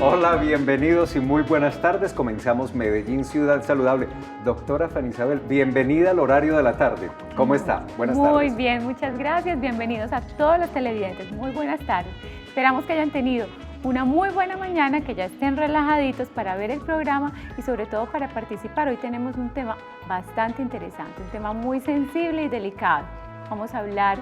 Hola, bienvenidos y muy buenas tardes. Comenzamos Medellín Ciudad Saludable. Doctora Fanny Isabel, bienvenida al horario de la tarde. ¿Cómo está? Buenas tardes. Muy bien, muchas gracias. Bienvenidos a todos los televidentes. Muy buenas tardes. Esperamos que hayan tenido una muy buena mañana, que ya estén relajaditos para ver el programa y sobre todo para participar. Hoy tenemos un tema bastante interesante, un tema muy sensible y delicado. Vamos a hablar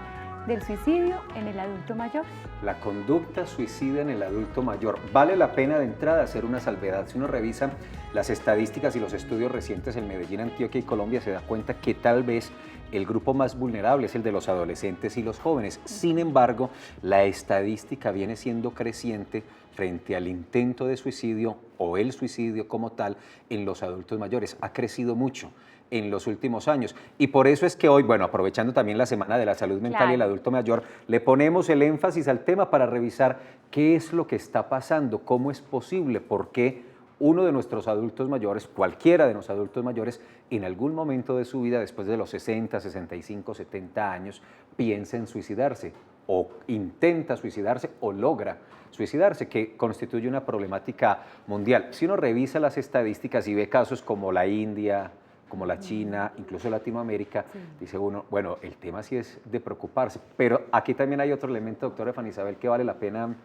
del suicidio en el adulto mayor. La conducta suicida en el adulto mayor. Vale la pena de entrada hacer una salvedad. Si uno revisa las estadísticas y los estudios recientes en Medellín, Antioquia y Colombia, se da cuenta que tal vez el grupo más vulnerable es el de los adolescentes y los jóvenes. Sin embargo, la estadística viene siendo creciente frente al intento de suicidio o el suicidio como tal en los adultos mayores. Ha crecido mucho en los últimos años. Y por eso es que hoy, bueno, aprovechando también la Semana de la Salud Mental y el adulto mayor, le ponemos el énfasis al tema para revisar qué es lo que está pasando, cómo es posible, por qué uno de nuestros adultos mayores, cualquiera de los adultos mayores, en algún momento de su vida, después de los 60, 65, 70 años, piensa en suicidarse, o intenta suicidarse, o logra suicidarse, que constituye una problemática mundial. Si uno revisa las estadísticas y ve casos como la India, como la China, incluso Latinoamérica, dice uno, bueno, el tema sí es de preocuparse, pero aquí también hay otro elemento, doctora Fanny Isabel, que vale la pena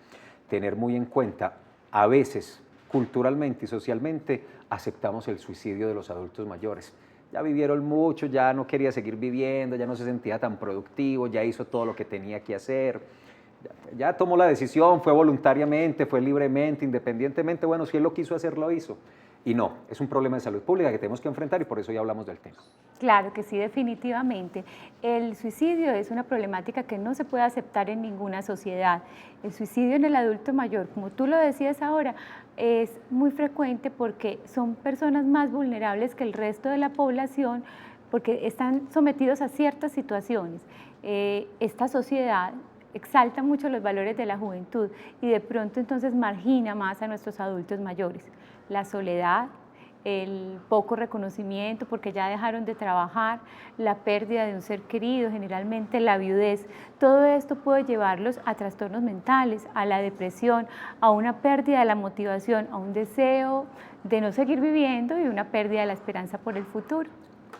tener muy en cuenta. A veces, culturalmente y socialmente, aceptamos el suicidio de los adultos mayores. Ya vivieron mucho, ya no quería seguir viviendo, ya no se sentía tan productivo, ya hizo todo lo que tenía que hacer, ya tomó la decisión, fue voluntariamente, fue libremente, independientemente, bueno, si él lo quiso hacer, lo hizo. Y no, es un problema de salud pública que tenemos que enfrentar y por eso ya hablamos del tema. Claro que sí, definitivamente. El suicidio es una problemática que no se puede aceptar en ninguna sociedad. El suicidio en el adulto mayor, como tú lo decías ahora, es muy frecuente porque son personas más vulnerables que el resto de la población porque están sometidos a ciertas situaciones. Esta sociedad exalta mucho los valores de la juventud y de pronto entonces margina más a nuestros adultos mayores. La soledad, el poco reconocimiento porque ya dejaron de trabajar, la pérdida de un ser querido, generalmente la viudez, todo esto puede llevarlos a trastornos mentales, a la depresión, a una pérdida de la motivación, a un deseo de no seguir viviendo y una pérdida de la esperanza por el futuro.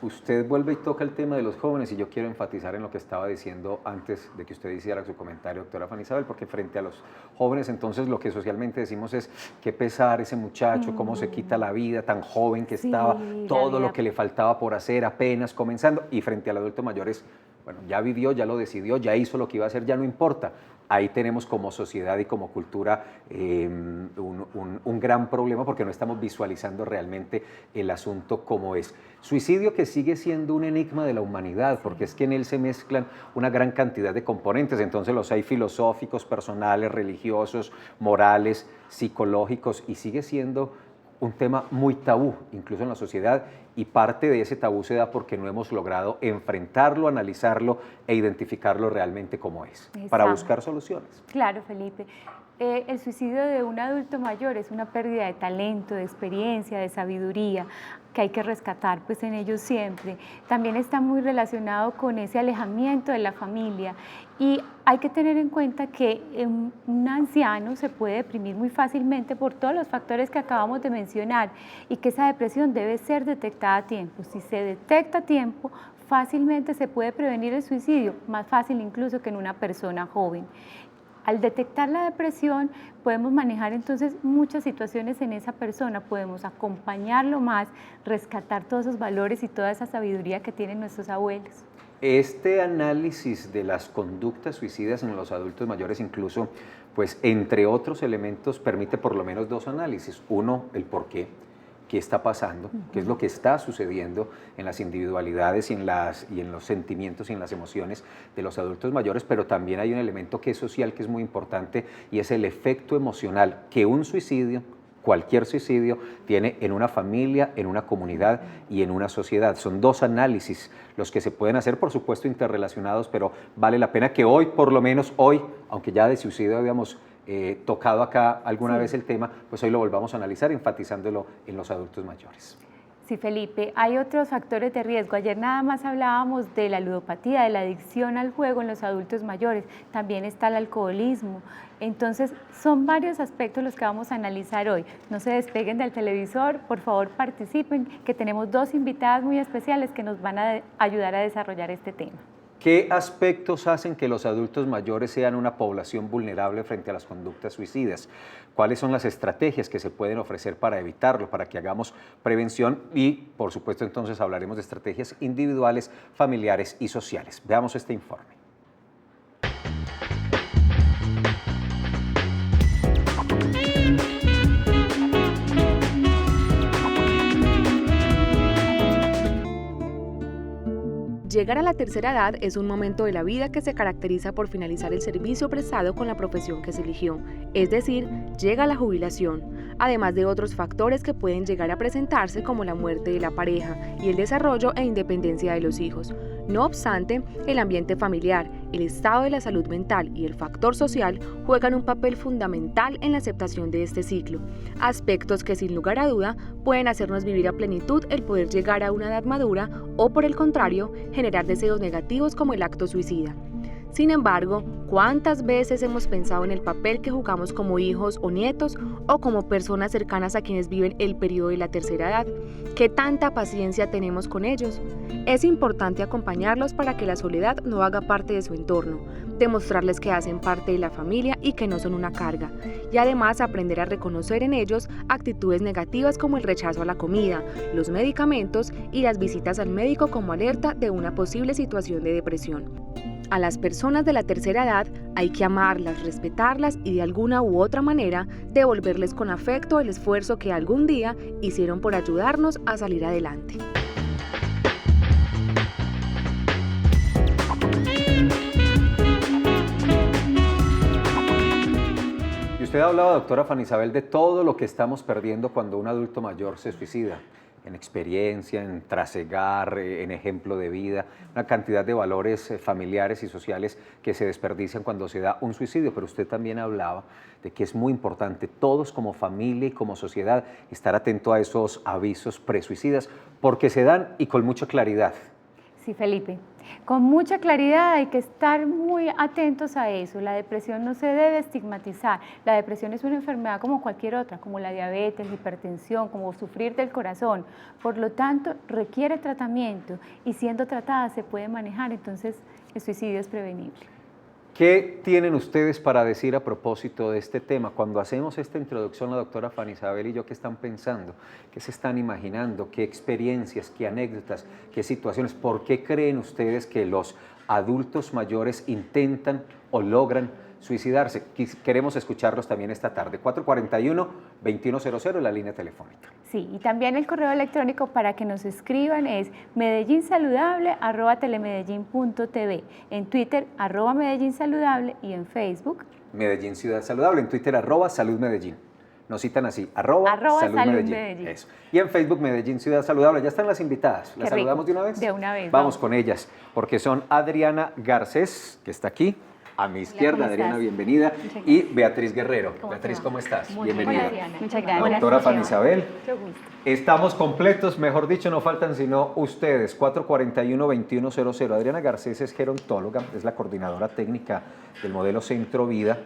Usted vuelve y toca el tema de los jóvenes y yo quiero enfatizar en lo que estaba diciendo antes de que usted hiciera su comentario, doctora Fanny Isabel, porque frente a los jóvenes entonces lo que socialmente decimos es qué pesar ese muchacho, cómo se quita la vida, tan joven que estaba, todo lo que le faltaba por hacer, apenas comenzando, y frente al adulto mayor es, bueno, ya vivió, ya lo decidió, ya hizo lo que iba a hacer, ya no importa. Ahí tenemos como sociedad y como cultura un gran problema porque no estamos visualizando realmente el asunto como es. Suicidio que sigue siendo un enigma de la humanidad porque es que en él se mezclan una gran cantidad de componentes, entonces los hay filosóficos, personales, religiosos, morales, psicológicos y sigue siendo un tema muy tabú, incluso en la sociedad, y parte de ese tabú se da porque no hemos logrado enfrentarlo, analizarlo e identificarlo realmente como es, para buscar soluciones. Claro, Felipe. El suicidio de un adulto mayor es una pérdida de talento, de experiencia, de sabiduría, que hay que rescatar pues en ellos siempre. También está muy relacionado con ese alejamiento de la familia y hay que tener en cuenta que un anciano se puede deprimir muy fácilmente por todos los factores que acabamos de mencionar y que esa depresión debe ser detectada a tiempo. Si se detecta a tiempo, fácilmente se puede prevenir el suicidio, más fácil incluso que en una persona joven. Al detectar la depresión, podemos manejar entonces muchas situaciones en esa persona, podemos acompañarlo más, rescatar todos esos valores y toda esa sabiduría que tienen nuestros abuelos. Este análisis de las conductas suicidas en los adultos mayores incluso, pues entre otros elementos, permite por lo menos dos análisis. Uno, el por qué está pasando, qué es lo que está sucediendo en las individualidades y en los sentimientos y en las emociones de los adultos mayores, pero también hay un elemento que es social, que es muy importante, y es el efecto emocional que un suicidio, cualquier suicidio, tiene en una familia, en una comunidad y en una sociedad. Son dos análisis los que se pueden hacer, por supuesto interrelacionados, pero vale la pena que hoy, por lo menos hoy, aunque ya de suicidio habíamos tocado acá alguna vez el tema, pues hoy lo volvamos a analizar enfatizándolo en los adultos mayores. Sí, Felipe, hay otros factores de riesgo. Ayer nada más hablábamos de la ludopatía, de la adicción al juego en los adultos mayores. También está el alcoholismo. Entonces, son varios aspectos los que vamos a analizar hoy. No se despeguen del televisor, por favor participen, que tenemos dos invitadas muy especiales que nos van a ayudar a desarrollar este tema. ¿Qué aspectos hacen que los adultos mayores sean una población vulnerable frente a las conductas suicidas? ¿Cuáles son las estrategias que se pueden ofrecer para evitarlo, para que hagamos prevención? Y, por supuesto, entonces hablaremos de estrategias individuales, familiares y sociales. Veamos este informe. Llegar a la tercera edad es un momento de la vida que se caracteriza por finalizar el servicio prestado con la profesión que se eligió, es decir, llega la jubilación, además de otros factores que pueden llegar a presentarse como la muerte de la pareja y el desarrollo e independencia de los hijos. No obstante, el ambiente familiar, el estado de la salud mental y el factor social juegan un papel fundamental en la aceptación de este ciclo, aspectos que sin lugar a duda pueden hacernos vivir a plenitud el poder llegar a una edad madura o, por el contrario, generar deseos negativos como el acto suicida. Sin embargo, ¿cuántas veces hemos pensado en el papel que jugamos como hijos o nietos o como personas cercanas a quienes viven el periodo de la tercera edad? ¿Qué tanta paciencia tenemos con ellos? Es importante acompañarlos para que la soledad no haga parte de su entorno, demostrarles que hacen parte de la familia y que no son una carga, y además aprender a reconocer en ellos actitudes negativas como el rechazo a la comida, los medicamentos y las visitas al médico como alerta de una posible situación de depresión. A las personas de la tercera edad hay que amarlas, respetarlas y de alguna u otra manera devolverles con afecto el esfuerzo que algún día hicieron por ayudarnos a salir adelante. Y usted hablaba, doctora Fanny Isabel, de todo lo que estamos perdiendo cuando un adulto mayor se suicida. En experiencia, en trasegar, en ejemplo de vida, una cantidad de valores familiares y sociales que se desperdician cuando se da un suicidio. Pero usted también hablaba de que es muy importante todos como familia y como sociedad estar atento a esos avisos presuicidas porque se dan y con mucha claridad. Sí, Felipe, con mucha claridad hay que estar muy atentos a eso. La depresión no se debe estigmatizar. La depresión es una enfermedad como cualquier otra, como la diabetes, la hipertensión, como sufrir del corazón. Por lo tanto, requiere tratamiento y siendo tratada se puede manejar, entonces el suicidio es prevenible. ¿Qué tienen ustedes para decir a propósito de este tema? Cuando hacemos esta introducción, la doctora Fanny Isabel y yo, ¿qué están pensando? ¿Qué se están imaginando? ¿Qué experiencias, qué anécdotas, qué situaciones? ¿Por qué creen ustedes que los adultos mayores intentan o logran suicidarse? Queremos escucharlos también esta tarde. 441-2100, la línea telefónica. Sí, y también el correo electrónico para que nos escriban es medellínsaludable@telemedellin.tv, en Twitter @medellínsaludable y en Facebook Medellín Ciudad Saludable, en Twitter @Salud Medellín. Nos citan así, @Salud Medellín. Eso. Y en Facebook Medellín Ciudad Saludable. Ya están las invitadas. ¿Las saludamos de una vez? De una vez. Vamos con ellas, porque son Adriana Garcés, que está aquí, a mi izquierda. Adriana, bienvenida. Y Beatriz Guerrero. Beatriz, ¿cómo estás? Bienvenida. Muchas gracias. Doctora Fanny Isabel. Mucho gusto. Estamos completos, mejor dicho, no faltan sino ustedes. 441-2100. Adriana Garcés es gerontóloga, es la coordinadora técnica del modelo Centro Vida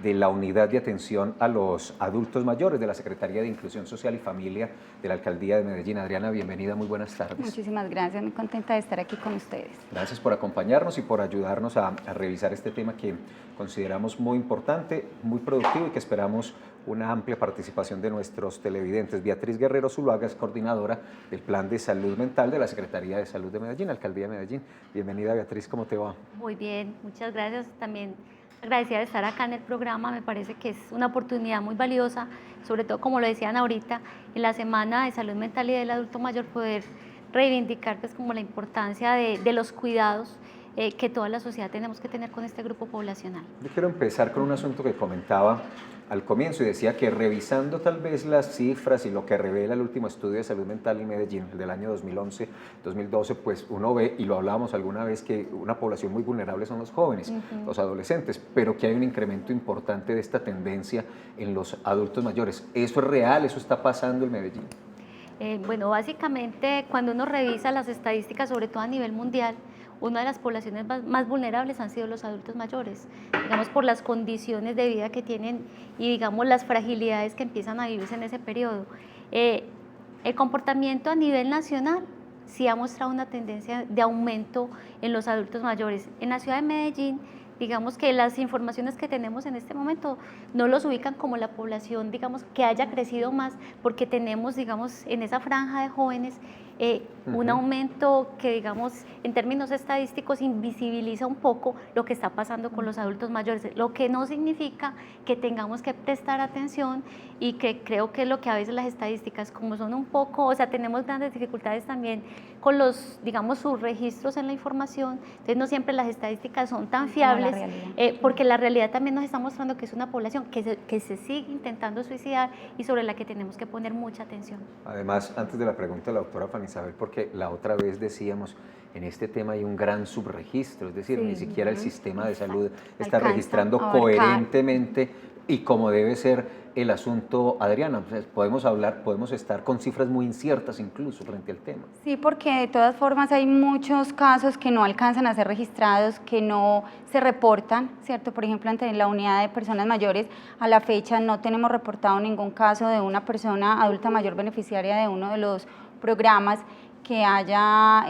de la Unidad de Atención a los Adultos Mayores de la Secretaría de Inclusión Social y Familia de la Alcaldía de Medellín. Adriana, bienvenida, muy buenas tardes. Muchísimas gracias, muy contenta de estar aquí con ustedes. Gracias por acompañarnos y por ayudarnos a revisar este tema que consideramos muy importante, muy productivo y que esperamos una amplia participación de nuestros televidentes. Beatriz Guerrero Zuluaga es coordinadora del Plan de Salud Mental de la Secretaría de Salud de Medellín, Alcaldía de Medellín. Bienvenida, Beatriz, ¿cómo te va? Muy bien, muchas gracias. También agradecida de estar acá en el programa, me parece que es una oportunidad muy valiosa, sobre todo como lo decían ahorita, en la Semana de Salud Mental y del Adulto Mayor, poder reivindicar pues como la importancia de los cuidados que toda la sociedad tenemos que tener con este grupo poblacional. Yo quiero empezar con un asunto que comentaba al comienzo y decía que revisando tal vez las cifras y lo que revela el último estudio de salud mental en Medellín, el del año 2011-2012, pues uno ve, y lo hablábamos alguna vez, que una población muy vulnerable son los jóvenes, los adolescentes, pero que hay un incremento importante de esta tendencia en los adultos mayores. ¿Eso es real? ¿Eso está pasando en Medellín? Bueno, básicamente cuando uno revisa las estadísticas, sobre todo a nivel mundial, una de las poblaciones más vulnerables han sido los adultos mayores, digamos por las condiciones de vida que tienen y digamos las fragilidades que empiezan a vivirse en ese periodo. El comportamiento a nivel nacional sí ha mostrado una tendencia de aumento en los adultos mayores. En la ciudad de Medellín, digamos que las informaciones que tenemos en este momento no los ubican como la población, digamos, que haya crecido más, porque tenemos, digamos, en esa franja de jóvenes un aumento que, digamos, en términos estadísticos invisibiliza un poco lo que está pasando con los adultos mayores, lo que no significa que tengamos que prestar atención y que creo que es lo que a veces las estadísticas, como son un poco, o sea, tenemos grandes dificultades también con los, digamos, sus registros en la información, entonces no siempre las estadísticas son tan fiables, porque la realidad también nos está mostrando que es una población que se sigue intentando suicidar y sobre la que tenemos que poner mucha atención. Además, antes de la pregunta de la doctora Fanny Isabel, porque la otra vez decíamos, en este tema hay un gran subregistro, es decir, ni siquiera el sistema de salud está registrando coherentemente y como debe ser el asunto. Adriana, pues podemos estar con cifras muy inciertas incluso frente al tema. Sí, porque de todas formas hay muchos casos que no alcanzan a ser registrados, que no se reportan, ¿cierto? Por ejemplo, ante la unidad de personas mayores, a la fecha no tenemos reportado ningún caso de una persona adulta mayor beneficiaria de uno de los programas que haya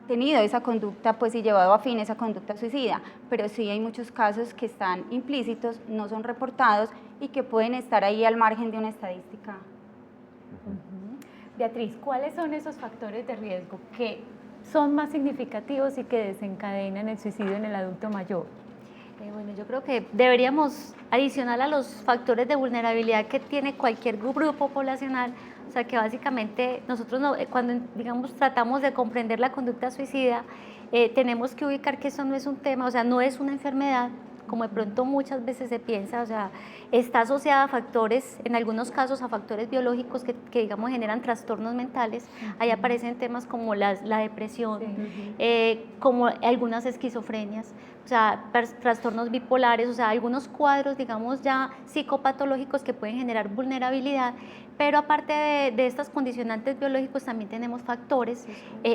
tenido esa conducta pues y llevado a fin esa conducta suicida, pero sí hay muchos casos que están implícitos, no son reportados y que pueden estar ahí al margen de una estadística. Beatriz, ¿cuáles son esos factores de riesgo que son más significativos y que desencadenan el suicidio en el adulto mayor? Bueno, yo creo que deberíamos adicionar a los factores de vulnerabilidad que tiene cualquier grupo poblacional, o sea que básicamente nosotros cuando digamos tratamos de comprender la conducta suicida, tenemos que ubicar que eso no es un tema, o sea, no es una enfermedad, como de pronto muchas veces se piensa, o sea, está asociada a factores, en algunos casos a factores biológicos que digamos generan trastornos mentales, ahí aparecen temas como la depresión, como algunas esquizofrenias, o sea, trastornos bipolares, o sea, algunos cuadros, digamos, ya psicopatológicos que pueden generar vulnerabilidad, pero aparte de estas condicionantes biológicos también tenemos factores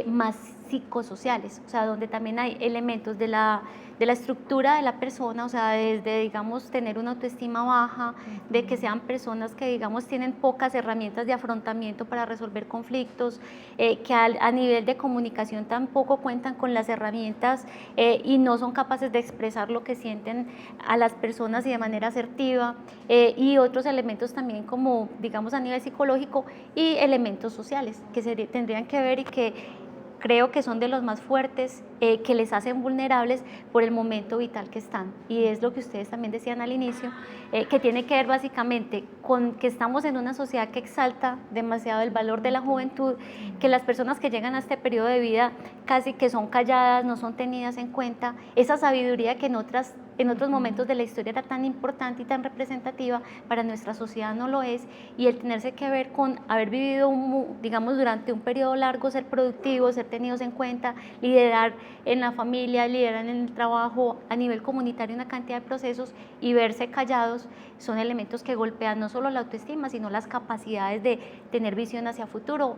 más psicosociales, o sea, donde también hay elementos de la estructura de la persona, o sea, desde, digamos, tener una autoestima baja, de que sean personas que, digamos, tienen pocas herramientas de afrontamiento para resolver conflictos, que a nivel de comunicación tampoco cuentan con las herramientas y no son capaces de expresar lo que sienten a las personas y de manera asertiva, y otros elementos también como, digamos, a nivel psicológico y elementos sociales que tendrían que ver y que creo que son de los más fuertes, que les hacen vulnerables por el momento vital que están. Y es lo que ustedes también decían al inicio, que tiene que ver básicamente con que estamos en una sociedad que exalta demasiado el valor de la juventud, que las personas que llegan a este periodo de vida casi que son calladas, no son tenidas en cuenta, esa sabiduría que en otros momentos de la historia era tan importante y tan representativa, para nuestra sociedad no lo es, y el tenerse que ver con haber vivido, digamos, durante un periodo largo, ser productivos, ser tenidos en cuenta, liderar en la familia, liderar en el trabajo, a nivel comunitario, una cantidad de procesos, y verse callados, son elementos que golpean no solo la autoestima, sino las capacidades de tener visión hacia futuro,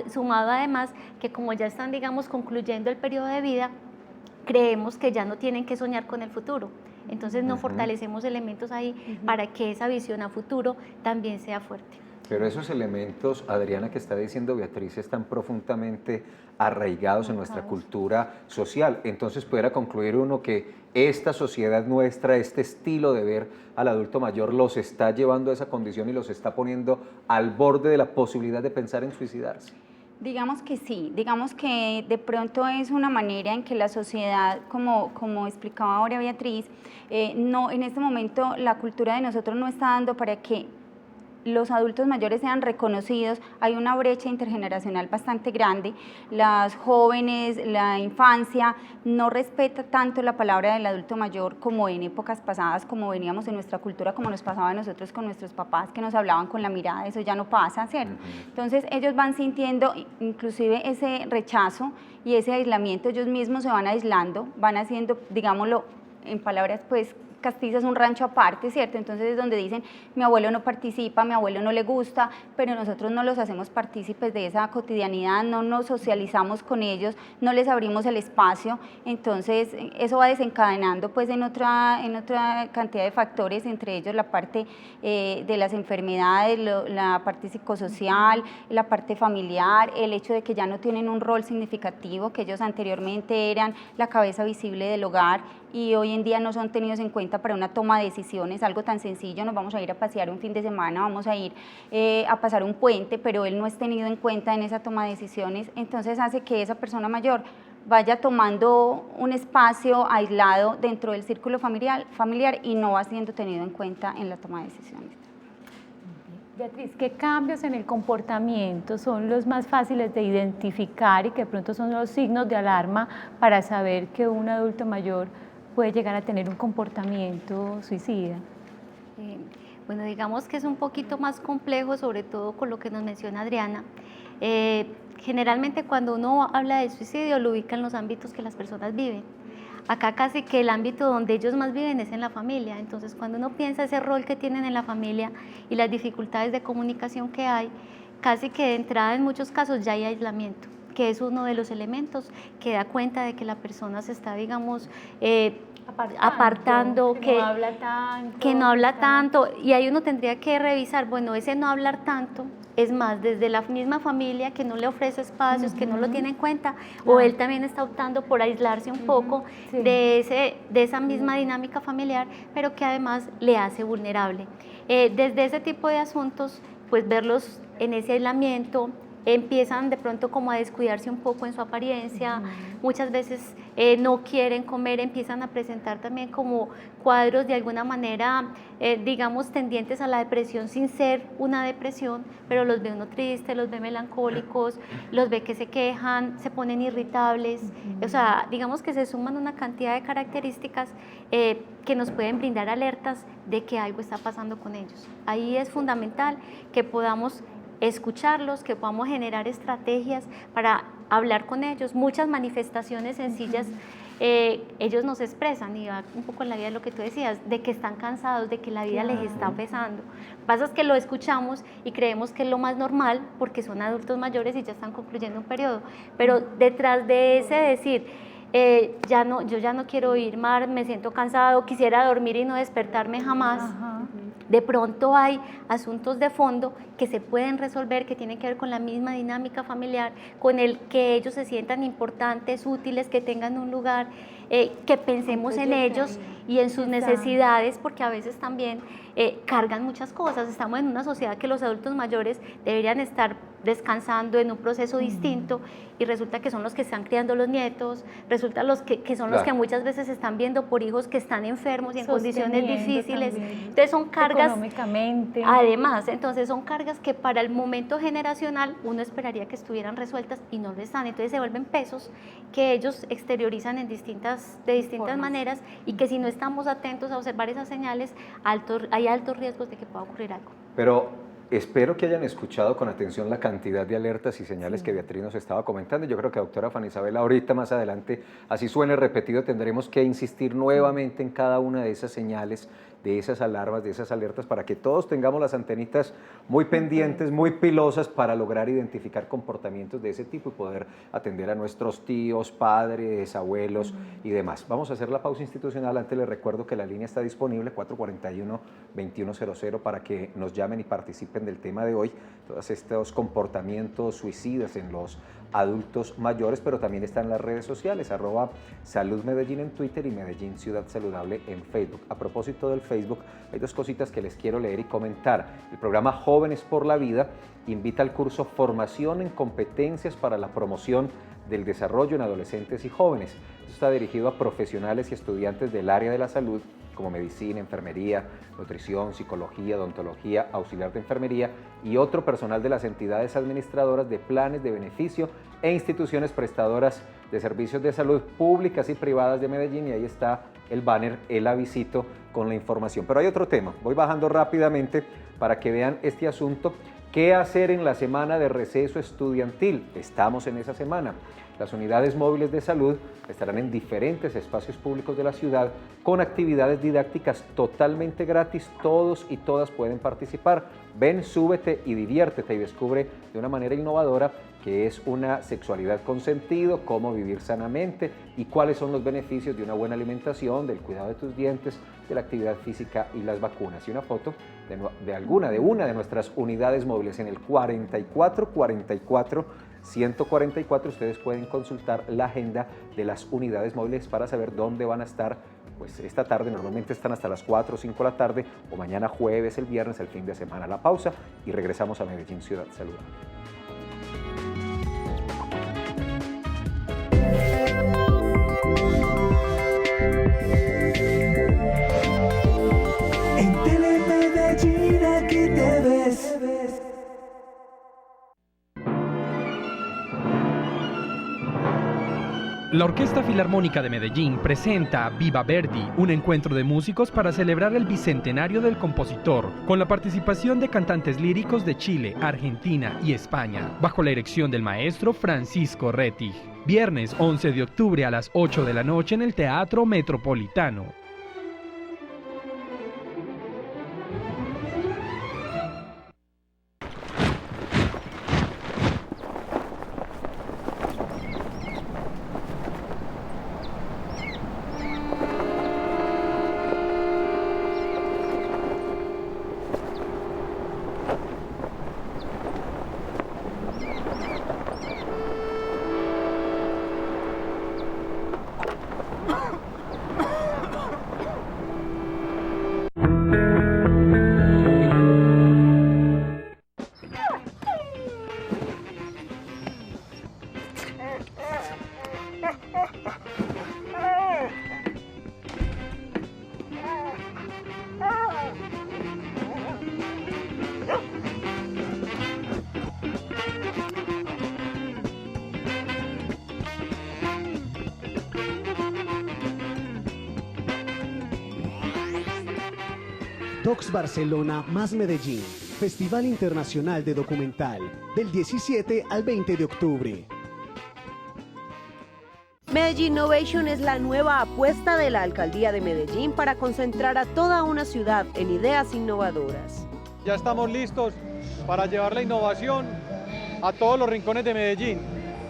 sumado además que como ya están, digamos, concluyendo el periodo de vida, creemos que ya no tienen que soñar con el futuro, entonces no fortalecemos elementos ahí para que esa visión a futuro también sea fuerte. Pero esos elementos, Adriana, que está diciendo Beatriz, están profundamente arraigados en nuestra cultura social. Entonces, pudiera concluir uno que esta sociedad nuestra, este estilo de ver al adulto mayor, los está llevando a esa condición y los está poniendo al borde de la posibilidad de pensar en suicidarse. Digamos que sí, digamos que de pronto es una manera en que la sociedad, como explicaba ahora Beatriz, no, en este momento la cultura de nosotros no está dando para que los adultos mayores sean reconocidos. Hay una brecha intergeneracional bastante grande, las jóvenes, la infancia no respeta tanto la palabra del adulto mayor como en épocas pasadas, como veníamos en nuestra cultura, como nos pasaba a nosotros con nuestros papás que nos hablaban con la mirada, eso ya no pasa, ¿cierto? Entonces ellos van sintiendo inclusive ese rechazo y ese aislamiento, ellos mismos se van aislando, van haciendo, digámoslo en palabras pues Castiza es un rancho aparte, ¿cierto? Entonces es donde dicen, mi abuelo no participa, mi abuelo no le gusta, pero nosotros no los hacemos partícipes de esa cotidianidad, no nos socializamos con ellos, no les abrimos el espacio, entonces eso va desencadenando pues en otra cantidad de factores, entre ellos la parte de las enfermedades, la parte psicosocial, la parte familiar, el hecho de que ya no tienen un rol significativo, que ellos anteriormente eran la cabeza visible del hogar y hoy en día no son tenidos en cuenta para una toma de decisiones, algo tan sencillo, nos vamos a ir a pasear un fin de semana, vamos a ir a pasar un puente, pero él no es tenido en cuenta en esa toma de decisiones, entonces hace que esa persona mayor vaya tomando un espacio aislado dentro del círculo familiar y no va siendo tenido en cuenta en la toma de decisiones. Beatriz, ¿qué cambios en el comportamiento son los más fáciles de identificar y que de pronto son los signos de alarma para saber que un adulto mayor puede llegar a tener un comportamiento suicida? Bueno, digamos que es un poquito más complejo, sobre todo con lo que nos menciona Adriana. Generalmente cuando uno habla de suicidio lo ubica en los ámbitos que las personas viven. Acá casi que el ámbito donde ellos más viven es en la familia, entonces cuando uno piensa ese rol que tienen en la familia y las dificultades de comunicación que hay, casi que de entrada en muchos casos ya hay aislamiento, que es uno de los elementos que da cuenta de que la persona se está, digamos, apartando, que no habla tanto, y ahí uno tendría que revisar, bueno, ese no hablar tanto, es más, desde la misma familia que no le ofrece espacios, que no lo tiene en cuenta, o él también está optando por aislarse un poco de esa misma dinámica familiar, pero que además le hace vulnerable. Desde ese tipo de asuntos, pues verlos en ese aislamiento, empiezan de pronto como a descuidarse un poco en su apariencia, muchas veces no quieren comer, empiezan a presentar también como cuadros de alguna manera, digamos, tendientes a la depresión sin ser una depresión, pero los ve uno triste, los ve melancólicos, los ve que se quejan, se ponen irritables, o sea, digamos que se suman una cantidad de características que nos pueden brindar alertas de que algo está pasando con ellos. Ahí es fundamental que podamos escucharlos, que podamos generar estrategias para hablar con ellos, muchas manifestaciones sencillas. Ellos nos expresan, y va un poco en la vida de lo que tú decías, de que están cansados, de que la vida les está pesando. Lo que pasa es que lo escuchamos y creemos que es lo más normal porque son adultos mayores y ya están concluyendo un periodo, pero detrás de ese decir, yo ya no quiero ir más, me siento cansado, quisiera dormir y no despertarme jamás. De pronto hay asuntos de fondo que se pueden resolver, que tienen que ver con la misma dinámica familiar, con el que ellos se sientan importantes, útiles, que tengan un lugar, que pensemos en ellos y en sus necesidades, porque a veces también cargan muchas cosas. Estamos en una sociedad que los adultos mayores deberían estar descansando en un proceso distinto y resulta que son los que están criando los nietos, resulta que son los que muchas veces están viendo por hijos que están enfermos y en condiciones difíciles. También. Entonces son cargas, económicamente. Además, entonces son cargas que para el momento generacional uno esperaría que estuvieran resueltas y no lo están, entonces se vuelven pesos que ellos exteriorizan de distintas maneras y que si no estamos atentos a observar esas señales, hay altos riesgos de que pueda ocurrir algo. Pero espero que hayan escuchado con atención la cantidad de alertas y señales que Beatriz nos estaba comentando. Yo creo que doctora Fanny Isabel ahorita más adelante, así suene repetido, tendremos que insistir nuevamente en cada una de esas señales, de esas alarmas, de esas alertas, para que todos tengamos las antenitas muy pendientes, muy pilosas para lograr identificar comportamientos de ese tipo y poder atender a nuestros tíos, padres, abuelos y demás. Vamos a hacer la pausa institucional. Antes les recuerdo que la línea está disponible, 441-2100, para que nos llamen y participen del tema de hoy, todos estos comportamientos suicidas en los adultos mayores, pero también están las redes sociales, @SaludMedellín en Twitter y Medellín Ciudad Saludable en Facebook. A propósito del Facebook, hay dos cositas que les quiero leer y comentar. El programa Jóvenes por la Vida invita al curso Formación en Competencias para la Promoción del Desarrollo en Adolescentes y Jóvenes. Esto está dirigido a profesionales y estudiantes del área de la salud, como medicina, enfermería, nutrición, psicología, odontología, auxiliar de enfermería y otro personal de las entidades administradoras de planes de beneficio e instituciones prestadoras de servicios de salud públicas y privadas de Medellín, y ahí está el banner, el avisito con la información. Pero hay otro tema, voy bajando rápidamente para que vean este asunto ¿Qué hacer en la semana de receso estudiantil? Estamos en esa semana. Las unidades móviles de salud estarán en diferentes espacios públicos de la ciudad con actividades didácticas totalmente gratis. Todos y todas pueden participar. Ven, súbete y diviértete y descubre de una manera innovadora qué es una sexualidad con sentido, cómo vivir sanamente y cuáles son los beneficios de una buena alimentación, del cuidado de tus dientes, de la actividad física y las vacunas. Y una foto de una de nuestras unidades móviles en el 4444-144. Ustedes pueden consultar la agenda de las unidades móviles para saber dónde van a estar pues esta tarde. Normalmente están hasta las 4 o 5 de la tarde, o mañana jueves, el viernes, el fin de semana. La pausa y regresamos a Medellín, Ciudad Saludable. En Telemedellín aquí te ves. La Orquesta Filarmónica de Medellín presenta Viva Verdi, un encuentro de músicos para celebrar el bicentenario del compositor, con la participación de cantantes líricos de Chile, Argentina y España, bajo la dirección del maestro Francisco Rettig. Viernes 11 de octubre a las 8 de la noche en el Teatro Metropolitano. Docs Barcelona más Medellín, Festival Internacional de Documental, del 17 al 20 de octubre. Medellín Innovation es la nueva apuesta de la Alcaldía de Medellín para concentrar a toda una ciudad en ideas innovadoras. Ya estamos listos para llevar la innovación a todos los rincones de Medellín.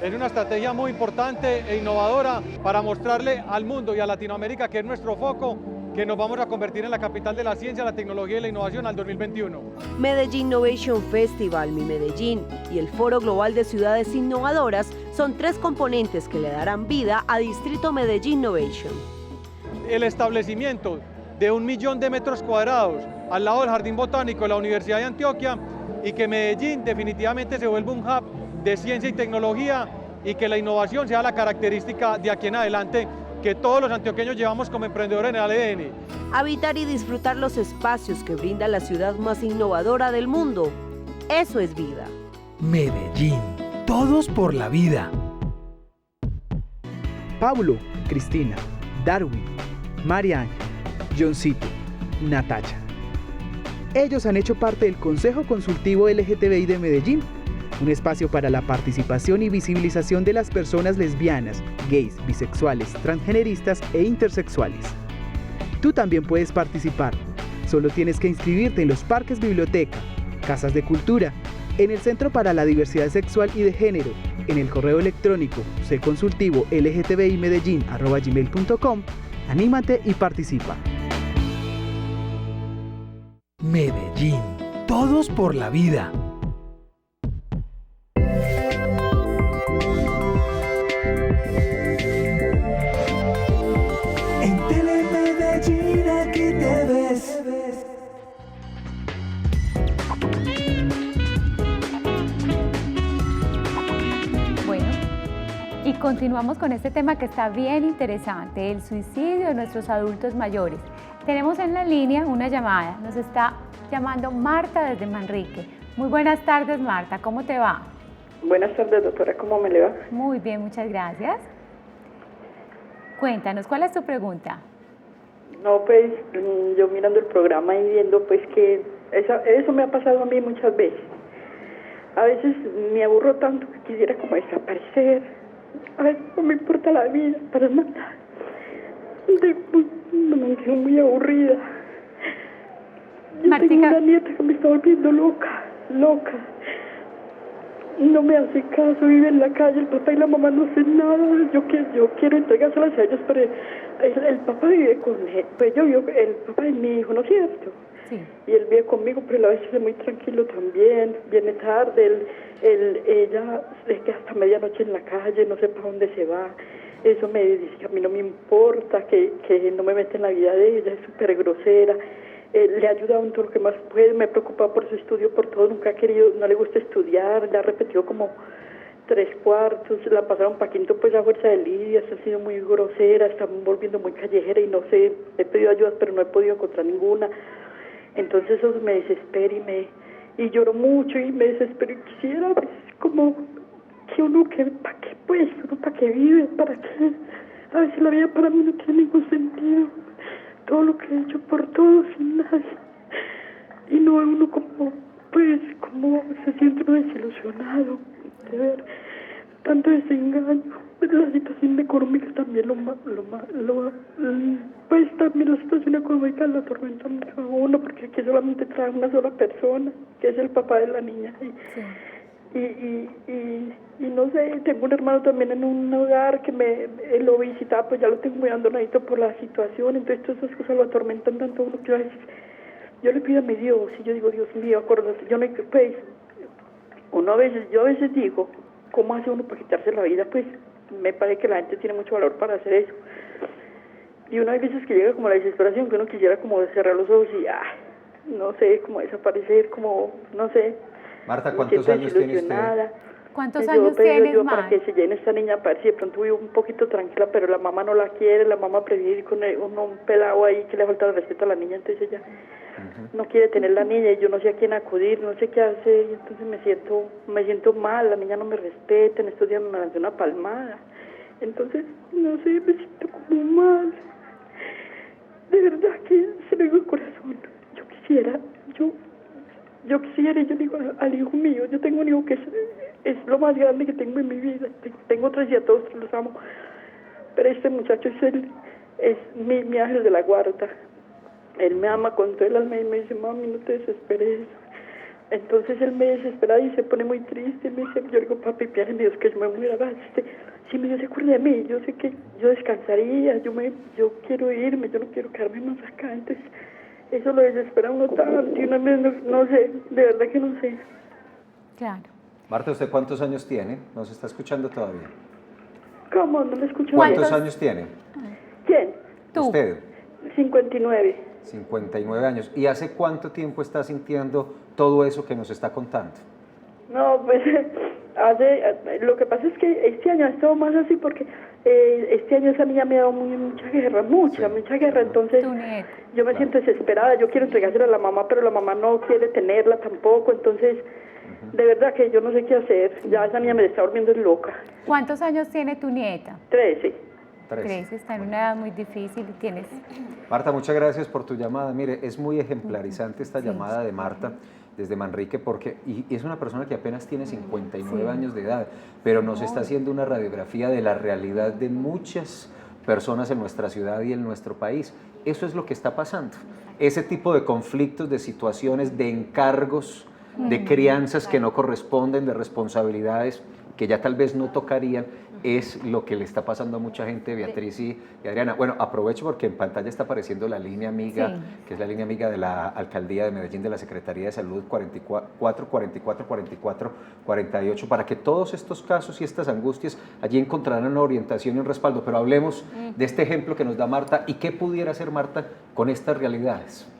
Es una estrategia muy importante e innovadora para mostrarle al mundo y a Latinoamérica, que es nuestro foco, que nos vamos a convertir en la capital de la ciencia, la tecnología y la innovación al 2021. Medellín Innovation Festival, Mi Medellín y el Foro Global de Ciudades Innovadoras son tres componentes que le darán vida a Distrito Medellín Innovation. El establecimiento de 1 millón de metros cuadrados al lado del Jardín Botánico de la Universidad de Antioquia, y que Medellín definitivamente se vuelva un hub de ciencia y tecnología, y que la innovación sea la característica de aquí en adelante que todos los antioqueños llevamos como emprendedores en el ADN. Habitar y disfrutar los espacios que brinda la ciudad más innovadora del mundo. Eso es vida. Medellín, todos por la vida. Pablo, Cristina, Darwin, María Ángel, Johncito, Natacha. Ellos han hecho parte del Consejo Consultivo LGTBI de Medellín, un espacio para la participación y visibilización de las personas lesbianas, gays, bisexuales, transgeneristas e intersexuales. Tú también puedes participar. Solo tienes que inscribirte en los parques biblioteca, casas de cultura, en el Centro para la Diversidad Sexual y de Género, en el correo electrónico cconsultivo.lgtbimedellin@gmail.com. Anímate y participa. Medellín, todos por la vida. En Telemedellín aquí te ves. Bueno, y continuamos con este tema que está bien interesante, el suicidio de nuestros adultos mayores. Tenemos en la línea una llamada, nos está llamando Marta desde Manrique. Muy buenas tardes, Marta, ¿cómo te va? Buenas tardes, doctora, ¿cómo me le va? Muy bien, muchas gracias. Cuéntanos, ¿cuál es tu pregunta? No, pues yo mirando el programa y viendo pues que eso me ha pasado a mí muchas veces. A veces me aburro tanto que quisiera como desaparecer. A veces no me importa la vida para nada. Me mantengo muy aburrida. Yo tengo una nieta que me está volviendo loca. No me hace caso, vive en la calle, el papá y la mamá no hacen nada. Yo quiero entregárselas a ellos, pero el papá vive con él. Pues el papá es mi hijo, ¿no es cierto? Sí. Y él vive conmigo, pero a veces es muy tranquilo también. Viene tarde, ella es que hasta medianoche en la calle, no sé para dónde se va. Eso me dice que a mí no me importa, que no me mete en la vida de ella, es súper grosera. Le ha ayudado en todo lo que más puede, me preocupa por su estudio, por todo, nunca ha querido, no le gusta estudiar, le ha repetido como 3/4, la pasaron para quinto pues a fuerza de Lidia, se ha sido muy grosera, está volviendo muy callejera y no sé, he pedido ayuda pero no he podido encontrar ninguna, entonces eso me desespera y lloro mucho y me desespero y quisiera pues, como que uno que, ¿para qué pues? Uno para qué vive, ¿para qué? A veces la vida para mí no tiene ningún sentido. Todo lo que he hecho por todos sin nadie. Y no uno como se siente uno desilusionado de ver tanto desengaño. La situación económica también pues también la situación económica lo atormenta mucho a uno porque aquí solamente trae una sola persona, que es el papá de la niña. Y no sé, tengo un hermano también en un hogar que lo visitaba, pues ya lo tengo muy abandonadito por la situación, entonces todas esas cosas lo atormentan tanto a uno que a veces yo le pido a mi Dios y yo digo, Dios mío, acuérdate, yo no pues, yo a veces digo, ¿cómo hace uno para quitarse la vida? Pues me parece que la gente tiene mucho valor para hacer eso. Y uno hay veces que llega como la desesperación, que uno quisiera como cerrar los ojos y, no sé, como desaparecer, como, no sé. Marta, ¿cuántos años tiene usted? ¿Cuántos años tienes, Mar? Para que se llene esta niña, para ver si de pronto vivo un poquito tranquila, pero la mamá no la quiere, la mamá prefiere ir con un pelado ahí que le falta el respeto a la niña, entonces ella no quiere tener la niña y yo no sé a quién acudir, no sé qué hacer, y entonces me siento mal, la niña no me respeta, en estos días me lanzó una palmada, entonces, no sé, me siento como mal, de verdad que se me va el corazón, yo quisiera, y yo digo al hijo mío, yo tengo un hijo que es lo más grande que tengo en mi vida, tengo 3 y a todos los amo, pero este muchacho es mi ángel de la guarda, él me ama con todo el alma y me dice, mami, no te desesperes, entonces él me desespera y se pone muy triste, me dice, yo digo, papi, pídale a Dios que yo me muera, si mi Dios se acuerda de mí, yo sé que yo descansaría, yo quiero irme, yo no quiero quedarme más acá, entonces eso lo desespera uno tanto y una vez no sé, de verdad que no sé. Claro. Marta, ¿usted cuántos años tiene? ¿Nos está escuchando todavía? ¿Cómo? No me escucho. ¿Cuántos años tiene? ¿Quién? ¿Tú? Usted. 59. 59 años. ¿Y hace cuánto tiempo está sintiendo todo eso que nos está contando? No, pues lo que pasa es que este año ha estado más así porque este año esa niña me ha dado mucha guerra, mucha guerra, entonces yo me siento desesperada, yo quiero entregársela a la mamá, pero la mamá no quiere tenerla tampoco, entonces de verdad que yo no sé qué hacer, ya esa niña me está volviendo loca. ¿Cuántos años tiene tu nieta? 13. 13, está en una edad muy difícil y tienes... Marta, muchas gracias por tu llamada. Mire, es muy ejemplarizante esta llamada de Marta desde Manrique porque y es una persona que apenas tiene 59 años de edad, pero nos está haciendo una radiografía de la realidad de muchas personas en nuestra ciudad y en nuestro país. Eso es lo que está pasando. Ese tipo de conflictos, de situaciones, de encargos, de crianzas que no corresponden, de responsabilidades que ya tal vez no tocarían, es lo que le está pasando a mucha gente, Beatriz y Adriana. Bueno, aprovecho porque en pantalla está apareciendo la línea amiga, que es la línea amiga de la Alcaldía de Medellín, de la Secretaría de Salud, 44 44 44 48, para que todos estos casos y estas angustias allí encontrarán una orientación y un respaldo. Pero hablemos de este ejemplo que nos da Marta y qué pudiera hacer Marta con estas realidades.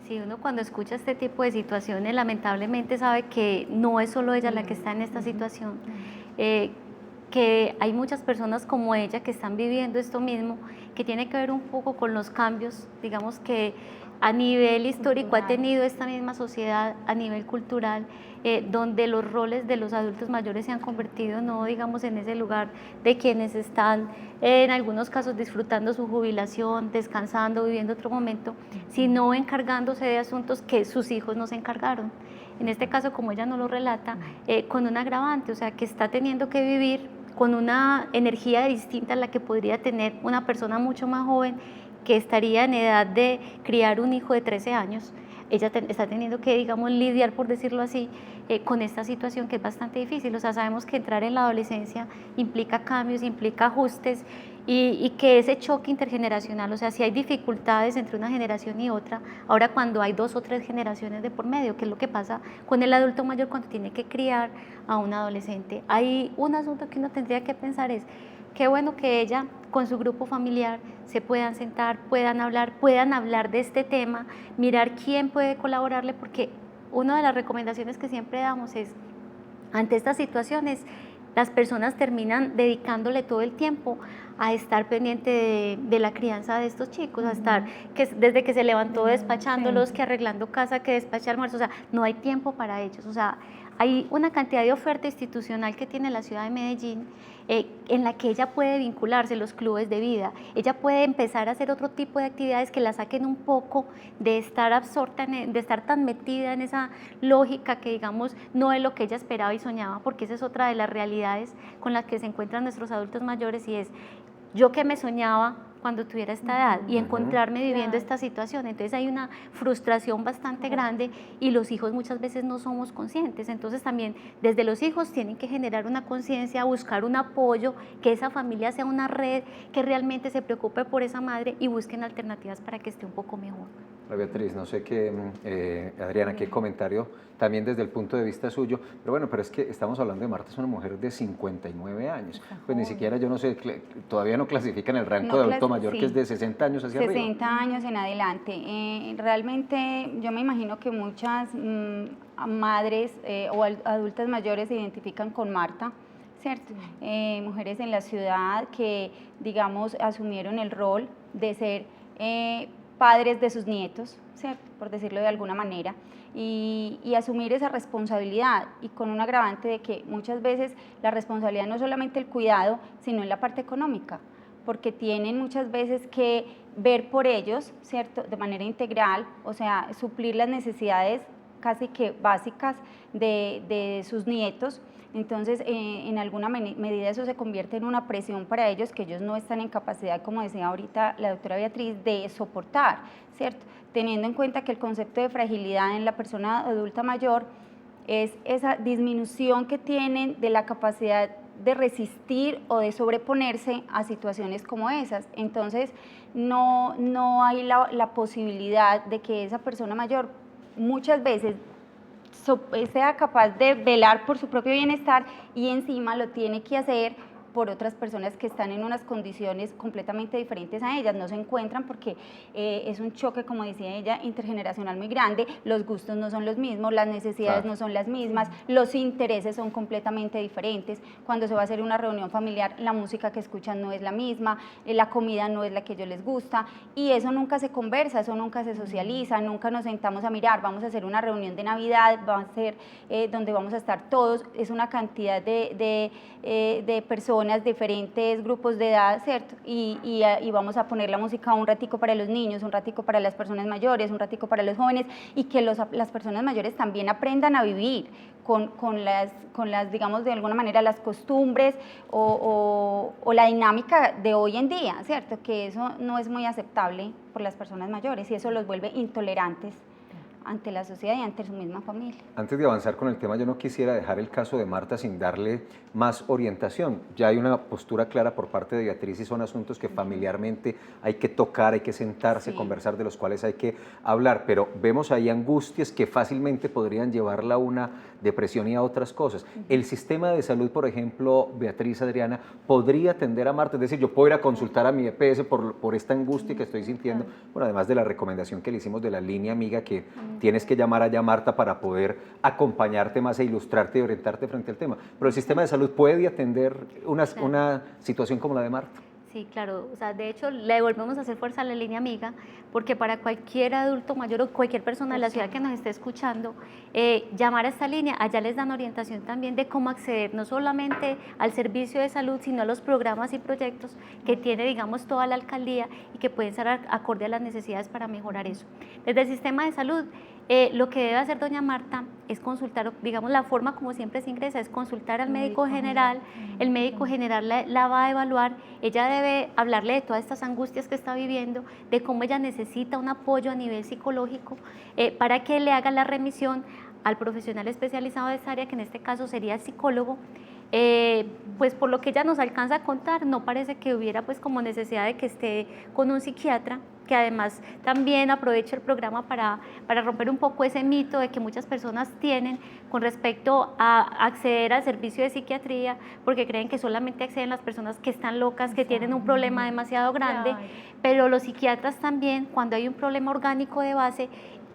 Sí, uno cuando escucha este tipo de situaciones lamentablemente sabe que no es solo ella la que está en esta situación, que hay muchas personas como ella que están viviendo esto mismo, que tiene que ver un poco con los cambios, digamos que a nivel histórico ha tenido esta misma sociedad, a nivel cultural, donde los roles de los adultos mayores se han convertido, no digamos en ese lugar de quienes están en algunos casos disfrutando su jubilación, descansando, viviendo otro momento, sino encargándose de asuntos que sus hijos no se encargaron. En este caso, como ella no lo relata, con un agravante, o sea, que está teniendo que vivir con una energía distinta a la que podría tener una persona mucho más joven que estaría en edad de criar un hijo de 13 años. Ella está teniendo que, digamos, lidiar, por decirlo así, con esta situación que es bastante difícil. O sea, sabemos que entrar en la adolescencia implica cambios, implica ajustes y que ese choque intergeneracional, o sea, si hay dificultades entre una generación y otra, ahora cuando hay 2 o 3 generaciones de por medio, que es lo que pasa con el adulto mayor cuando tiene que criar a un adolescente. Hay un asunto que uno tendría que pensar es, qué bueno que ella con su grupo familiar se puedan sentar, puedan hablar de este tema, mirar quién puede colaborarle, porque una de las recomendaciones que siempre damos es, ante estas situaciones, las personas terminan dedicándole todo el tiempo a estar pendiente de la crianza de estos chicos, a estar desde que se levantó despachándolos, que arreglando casa, que despacha almuerzo, o sea, no hay tiempo para ellos, o sea, hay una cantidad de oferta institucional que tiene la ciudad de Medellín en la que ella puede vincularse, los clubes de vida, ella puede empezar a hacer otro tipo de actividades que la saquen un poco de estar absorta, de estar tan metida en esa lógica que digamos no es lo que ella esperaba y soñaba, porque esa es otra de las realidades con las que se encuentran nuestros adultos mayores y es, yo que me soñaba cuando tuviera esta edad y encontrarme viviendo esta situación. Entonces hay una frustración bastante grande y los hijos muchas veces no somos conscientes. Entonces también desde los hijos tienen que generar una conciencia, buscar un apoyo, que esa familia sea una red que realmente se preocupe por esa madre y busquen alternativas para que esté un poco mejor. Beatriz, no sé qué, Adriana, qué comentario también desde el punto de vista suyo, pero bueno, pero es que estamos hablando de Marta, es una mujer de 59 años, pues ni siquiera yo no sé, todavía no clasifica en el rango de adulto mayor, sí, que es de 60 años hacia 60 arriba. años en adelante. Realmente yo me imagino que muchas madres o adultas mayores se identifican con Marta, ¿cierto? Mujeres en la ciudad que, digamos, asumieron el rol de ser padres de sus nietos, ¿cierto? Por decirlo de alguna manera, y asumir esa responsabilidad, y con un agravante de que muchas veces la responsabilidad no es solamente el cuidado, sino en la parte económica, porque tienen muchas veces que ver por ellos, ¿cierto? De manera integral, o sea, suplir las necesidades casi que básicas de sus nietos. Entonces, en alguna medida eso se convierte en una presión para ellos que ellos no están en capacidad, como decía ahorita la doctora Beatriz, de soportar, ¿cierto? Teniendo en cuenta que el concepto de fragilidad en la persona adulta mayor es esa disminución que tienen de la capacidad de resistir o de sobreponerse a situaciones como esas. Entonces, no hay la posibilidad de que esa persona mayor muchas veces sea capaz de velar por su propio bienestar y encima lo tiene que hacer por otras personas que están en unas condiciones completamente diferentes a ellas, no se encuentran porque es un choque, como decía ella, intergeneracional muy grande, los gustos no son los mismos, las necesidades no son las mismas, los intereses son completamente diferentes, cuando se va a hacer una reunión familiar la música que escuchan no es la misma, la comida no es la que a ellos les gusta y eso nunca se conversa, eso nunca se socializa, nunca nos sentamos a mirar, vamos a hacer una reunión de Navidad, va a ser donde vamos a estar todos, es una cantidad de personas, diferentes grupos de edad, ¿cierto? Y vamos a poner la música un ratico para los niños, un ratico para las personas mayores, un ratico para los jóvenes y que las personas mayores también aprendan a vivir con las, digamos, de alguna manera las costumbres o la dinámica de hoy en día, ¿cierto? Que eso no es muy aceptable por las personas mayores y eso los vuelve intolerantes ante la sociedad y ante su misma familia. Antes de avanzar con el tema, yo no quisiera dejar el caso de Marta sin darle más orientación. Ya hay una postura clara por parte de Beatriz y son asuntos que familiarmente hay que tocar, hay que sentarse, conversar, de los cuales hay que hablar, pero vemos ahí angustias que fácilmente podrían llevarla a una depresión y a otras cosas. El sistema de salud, por ejemplo, Beatriz, Adriana, podría atender a Marta, es decir, yo puedo ir a consultar a mi EPS por esta angustia que estoy sintiendo, bueno, además de la recomendación que le hicimos de la línea amiga que tienes que llamar allá, Marta, para poder acompañarte más e ilustrarte y orientarte frente al tema. Pero el sistema de salud puede atender una situación como la de Marta. Sí, claro, o sea, de hecho le volvemos a hacer fuerza a la línea amiga, porque para cualquier adulto mayor o cualquier persona de la ciudad que nos esté escuchando, llamar a esta línea, allá les dan orientación también de cómo acceder no solamente al servicio de salud, sino a los programas y proyectos que tiene, digamos, toda la alcaldía y que pueden ser acorde a las necesidades para mejorar eso. Desde el sistema de salud, lo que debe hacer doña Marta es consultar, digamos, la forma como siempre se ingresa es consultar al médico general, el médico general la va a evaluar, ella debe hablarle de todas estas angustias que está viviendo, de cómo ella necesita un apoyo a nivel psicológico para que le haga la remisión al profesional especializado de esa área, que en este caso sería el psicólogo. Pues por lo que ella nos alcanza a contar, no parece que hubiera pues como necesidad de que esté con un psiquiatra, que además también aproveche el programa para romper un poco ese mito de que muchas personas tienen con respecto a acceder al servicio de psiquiatría, porque creen que solamente acceden las personas que están locas, que tienen un problema demasiado grande, pero los psiquiatras también, cuando hay un problema orgánico de base,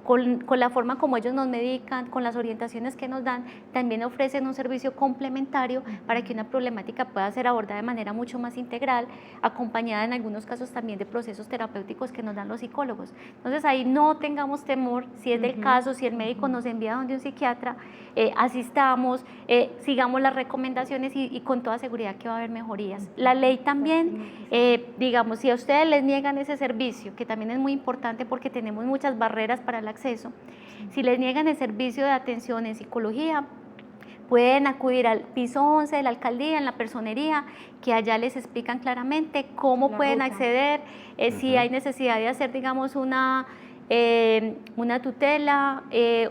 con la forma como ellos nos medican, con las orientaciones que nos dan, también ofrecen un servicio complementario para que una problemática pueda ser abordada de manera mucho más integral, acompañada en algunos casos también de procesos terapéuticos que nos dan los psicólogos. Entonces ahí no tengamos temor, si es del caso, si el médico nos envía donde un psiquiatra, asistamos, sigamos las recomendaciones y con toda seguridad que va a haber mejorías. La ley también, digamos, si a ustedes les niegan ese servicio, que también es muy importante porque tenemos muchas barreras para el acceso, si les niegan el servicio de atención en psicología, pueden acudir al piso 11 de la alcaldía, en la personería, que allá les explican claramente cómo pueden acceder, si hay necesidad de hacer, digamos, una tutela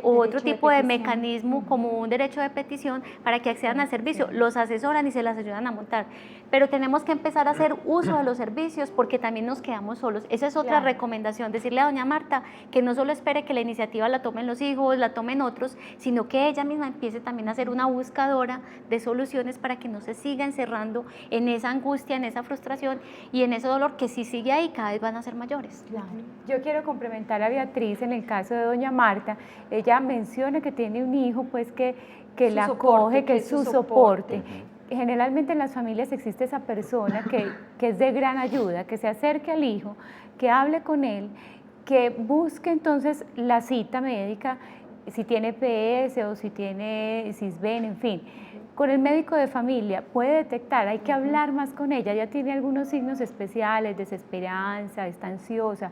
o otro tipo de mecanismo como un derecho de petición para que accedan al servicio, los asesoran y se las ayudan a montar. Pero tenemos que empezar a hacer uso de los servicios porque también nos quedamos solos. Esa es otra recomendación, decirle a doña Marta que no solo espere que la iniciativa la tomen los hijos, la tomen otros, sino que ella misma empiece también a ser una buscadora de soluciones para que no se siga encerrando en esa angustia, en esa frustración y en ese dolor que si sigue ahí cada vez van a ser mayores. Yo quiero complementar a Beatriz en el caso de doña Marta. Ella menciona que tiene un hijo pues que la acoge, que es su soporte. Generalmente en las familias existe esa persona que es de gran ayuda, que se acerque al hijo, que hable con él, que busque entonces la cita médica, si tiene PS o si tiene CISBEN, en fin. Con el médico de familia puede detectar, hay que hablar más con ella, ya tiene algunos signos especiales, desesperanza, está ansiosa,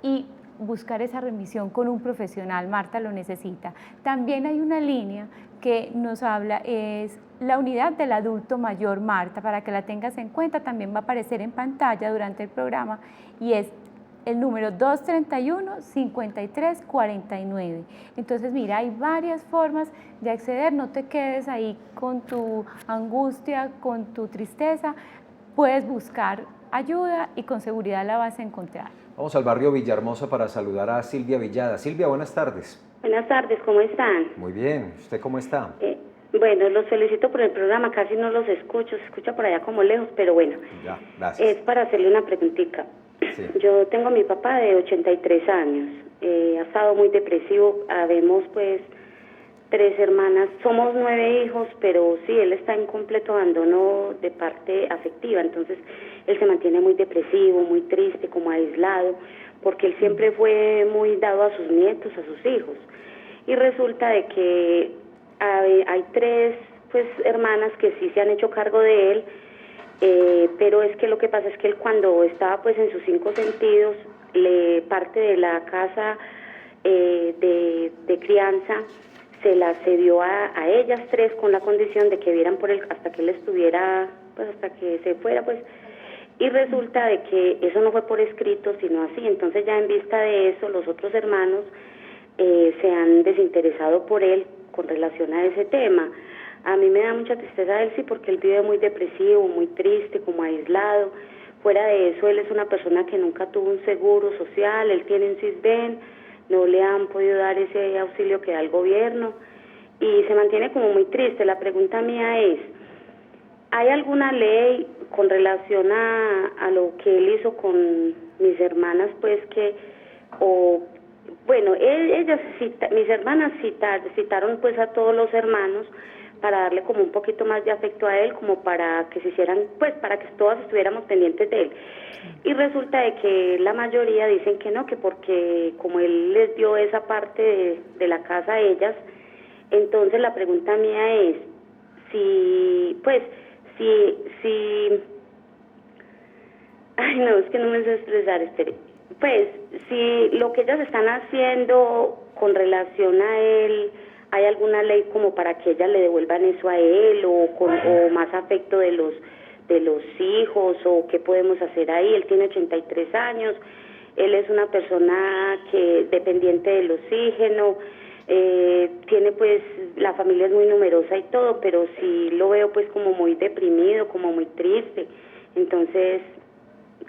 y buscar esa remisión con un profesional. Marta lo necesita. También hay una línea que nos habla, es la unidad del adulto mayor, Marta, para que la tengas en cuenta, también va a aparecer en pantalla durante el programa, y es el número 231-5349. Entonces, mira, hay varias formas de acceder, no te quedes ahí con tu angustia, con tu tristeza, puedes buscar ayuda y con seguridad la vas a encontrar. Vamos al barrio Villahermosa para saludar a Silvia Villada. Silvia, buenas tardes. Buenas tardes, ¿cómo están? Muy bien, ¿usted cómo está? Bueno, los felicito por el programa, casi no los escucho, se escucha por allá como lejos, pero bueno. Ya, gracias. Es para hacerle una preguntita. Sí. Yo tengo a mi papá de 83 años, ha estado muy depresivo, habemos pues 3 hermanas, somos 9 hijos, pero sí, él está en completo abandono de parte afectiva, entonces él se mantiene muy depresivo, muy triste, como aislado, porque él siempre fue muy dado a sus nietos, a sus hijos, y resulta de que hay 3 pues hermanas que sí se han hecho cargo de él, pero es que lo que pasa es que él cuando estaba pues en sus 5 sentidos, parte de la casa de crianza se la cedió a ellas 3 con la condición de que vieran por él hasta que él estuviera, pues hasta que se fuera, pues, y resulta de que eso no fue por escrito, sino así. Entonces ya en vista de eso, los otros hermanos se han desinteresado por él con relación a ese tema. A mí me da mucha tristeza él, sí, porque él vive muy depresivo, muy triste, como aislado. Fuera de eso, él es una persona que nunca tuvo un seguro social, él tiene un CISBEN, no le han podido dar ese auxilio que da el gobierno y se mantiene como muy triste. La pregunta mía es, ¿hay alguna ley con relación a lo que él hizo con mis hermanas, pues que, o bueno, ellas mis hermanas citaron pues a todos los hermanos para darle como un poquito más de afecto a él, como para que se hicieran, pues para que todas estuviéramos pendientes de él. Y resulta de que la mayoría dicen que no, que porque como él les dio esa parte de la casa a ellas, entonces la pregunta mía es, si, ay no, es que no me sé expresar, pues, si lo que ellas están haciendo con relación a él, ¿hay alguna ley como para que ellas le devuelvan eso a él o más afecto de los hijos o qué podemos hacer ahí? Él tiene 83 años, él es una persona que dependiente del oxígeno, tiene pues, la familia es muy numerosa y todo, pero sí lo veo pues como muy deprimido, como muy triste. Entonces,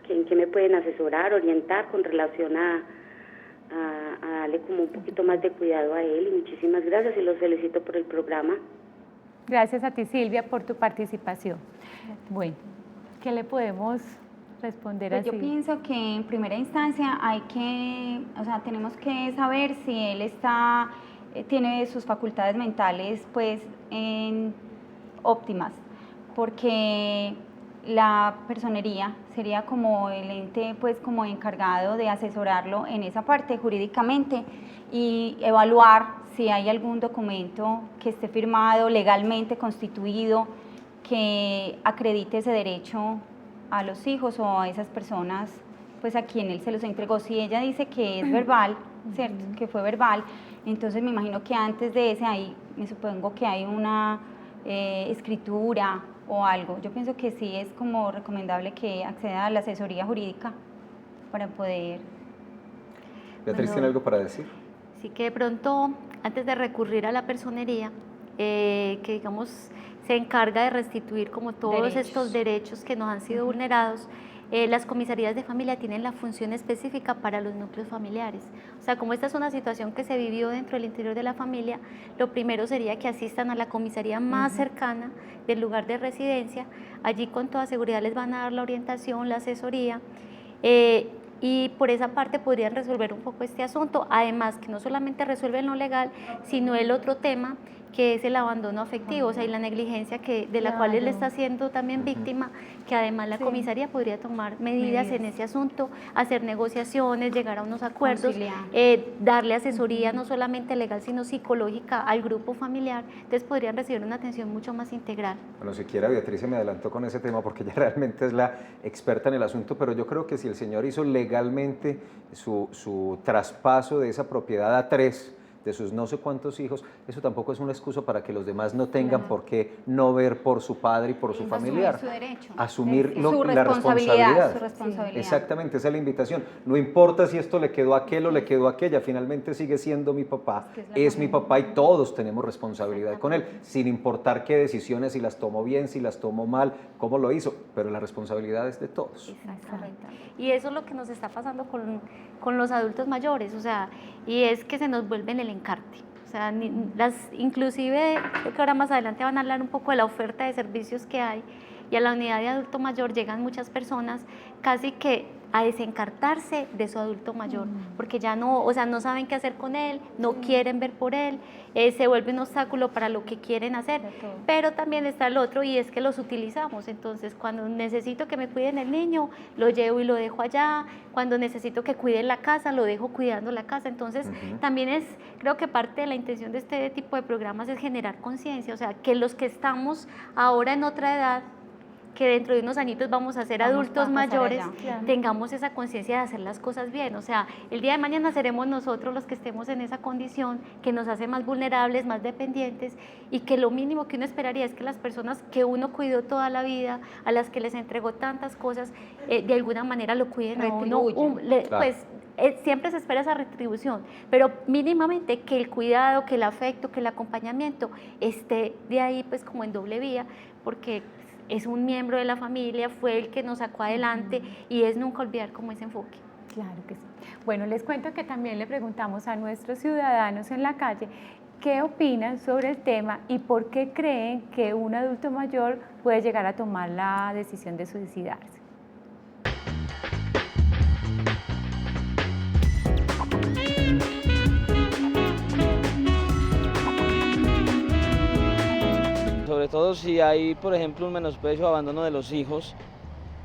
¿en qué me pueden asesorar, orientar con relación a darle como un poquito más de cuidado a él? Y muchísimas gracias y los felicito por el programa. Gracias a ti, Silvia, por tu participación. Bueno, ¿qué le podemos responder pues así? Yo pienso que en primera instancia tenemos que saber si él tiene sus facultades mentales pues óptimas, porque la personería sería como el ente pues como encargado de asesorarlo en esa parte jurídicamente y evaluar si hay algún documento que esté firmado, legalmente constituido, que acredite ese derecho a los hijos o a esas personas pues a quien él se los entregó. Si ella dice que es verbal, ¿cierto? Que fue verbal, entonces me imagino que antes de ese ahí me supongo que hay una escritura o algo. Yo pienso que sí es como recomendable que acceda a la asesoría jurídica para poder... Beatriz, ¿tiene algo para decir? Sí, que de pronto, antes de recurrir a la personería, que digamos se encarga de restituir como todos estos derechos que nos han sido vulnerados, las comisarías de familia tienen la función específica para los núcleos familiares. O sea, como esta es una situación que se vivió dentro del interior de la familia, lo primero sería que asistan a la comisaría más cercana del lugar de residencia. Allí con toda seguridad les van a dar la orientación, la asesoría, y por esa parte podrían resolver un poco este asunto. Además, que no solamente resuelven lo legal, sino el otro tema, que es el abandono afectivo, o sea, y la negligencia de la cual él está siendo también víctima, que además la comisaría podría tomar medidas en ese asunto, hacer negociaciones, llegar a unos acuerdos, darle asesoría no solamente legal, sino psicológica al grupo familiar. Entonces podrían recibir una atención mucho más integral. Bueno, siquiera Beatriz se me adelantó con ese tema porque ella realmente es la experta en el asunto, pero yo creo que si el señor hizo legalmente su traspaso de esa propiedad a 3, de sus no sé cuántos hijos, eso tampoco es una excusa para que los demás no tengan por qué no ver por su padre y por su familiar. Asumir su derecho. Asumir su la responsabilidad. Su responsabilidad. Exactamente, esa es la invitación. No importa si esto le quedó a aquel o le quedó a aquella, finalmente sigue siendo mi papá, es mi papá y todos tenemos responsabilidad con él, sin importar qué decisiones, si las tomó bien, si las tomó mal, cómo lo hizo, pero la responsabilidad es de todos. Exactamente. Y eso es lo que nos está pasando con los adultos mayores, o sea, y es que se nos vuelven el encarte. O sea, inclusive, creo que ahora más adelante van a hablar un poco de la oferta de servicios que hay, y a la unidad de adulto mayor llegan muchas personas casi que a desencartarse de su adulto mayor, porque ya no, o sea, no saben qué hacer con él, no quieren ver por él, se vuelve un obstáculo para lo que quieren hacer, pero también está el otro, y es que los utilizamos. Entonces, cuando necesito que me cuiden el niño, lo llevo y lo dejo allá, cuando necesito que cuiden la casa, lo dejo cuidando la casa. Entonces, también creo que parte de la intención de este tipo de programas es generar conciencia, o sea, que los que estamos ahora en otra edad, que dentro de unos añitos vamos a ser adultos mayores, tengamos esa conciencia de hacer las cosas bien. O sea, el día de mañana seremos nosotros los que estemos en esa condición que nos hace más vulnerables, más dependientes, y que lo mínimo que uno esperaría es que las personas que uno cuidó toda la vida, a las que les entregó tantas cosas, de alguna manera lo cuiden a uno. Pues siempre se espera esa retribución, pero mínimamente que el cuidado, que el afecto, que el acompañamiento esté de ahí pues como en doble vía, porque es un miembro de la familia, fue el que nos sacó adelante, y es nunca olvidar como ese enfoque. Claro que sí. Bueno, les cuento que también le preguntamos a nuestros ciudadanos en la calle qué opinan sobre el tema y por qué creen que un adulto mayor puede llegar a tomar la decisión de suicidarse. todo si hay, por ejemplo, un menosprecio o abandono de los hijos,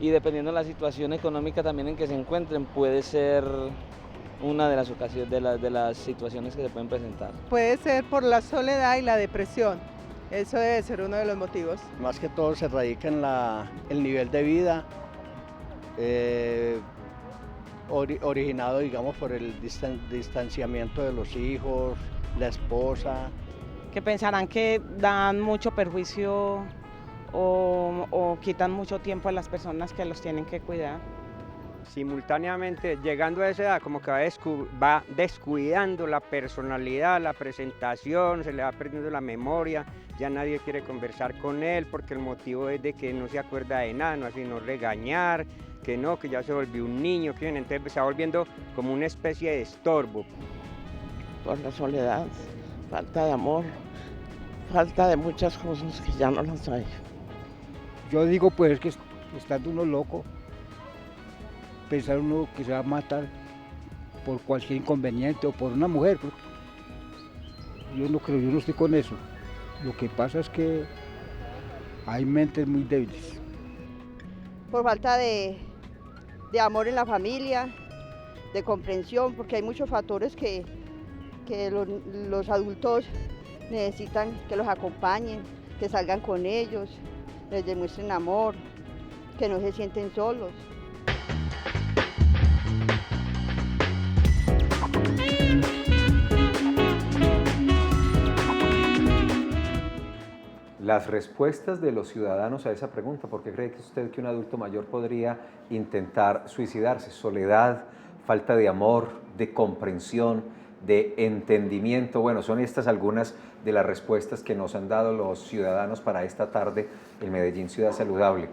y dependiendo de la situación económica también en que se encuentren, puede ser una de las ocasiones, de las situaciones que se pueden presentar. Puede ser por la soledad y la depresión, eso debe ser uno de los motivos. Más que todo se radica en el nivel de vida, originado, digamos, por el distanciamiento de los hijos, la esposa. Que pensarán que dan mucho perjuicio o quitan mucho tiempo a las personas que los tienen que cuidar. Simultáneamente, llegando a esa edad, como que va descuidando la personalidad, la presentación, se le va perdiendo la memoria, ya nadie quiere conversar con él porque el motivo es de que no se acuerda de nada, no, así no regañar, que no, que ya se volvió un niño, que entonces se está volviendo como una especie de estorbo. Por la soledad, falta de amor, falta de muchas cosas que ya no las hay. Yo digo pues que estando uno loco, pensar uno que se va a matar por cualquier inconveniente o por una mujer. Yo no creo, yo no estoy con eso. Lo que pasa es que hay mentes muy débiles. Por falta de amor en la familia, de comprensión, porque hay muchos factores que los adultos necesitan que los acompañen, que salgan con ellos, les demuestren amor, que no se sienten solos. Las respuestas de los ciudadanos a esa pregunta, ¿por qué cree usted que un adulto mayor podría intentar suicidarse? Soledad, falta de amor, de comprensión, de entendimiento. Bueno, son estas algunas de las respuestas que nos han dado los ciudadanos para esta tarde en Medellín Ciudad Saludable.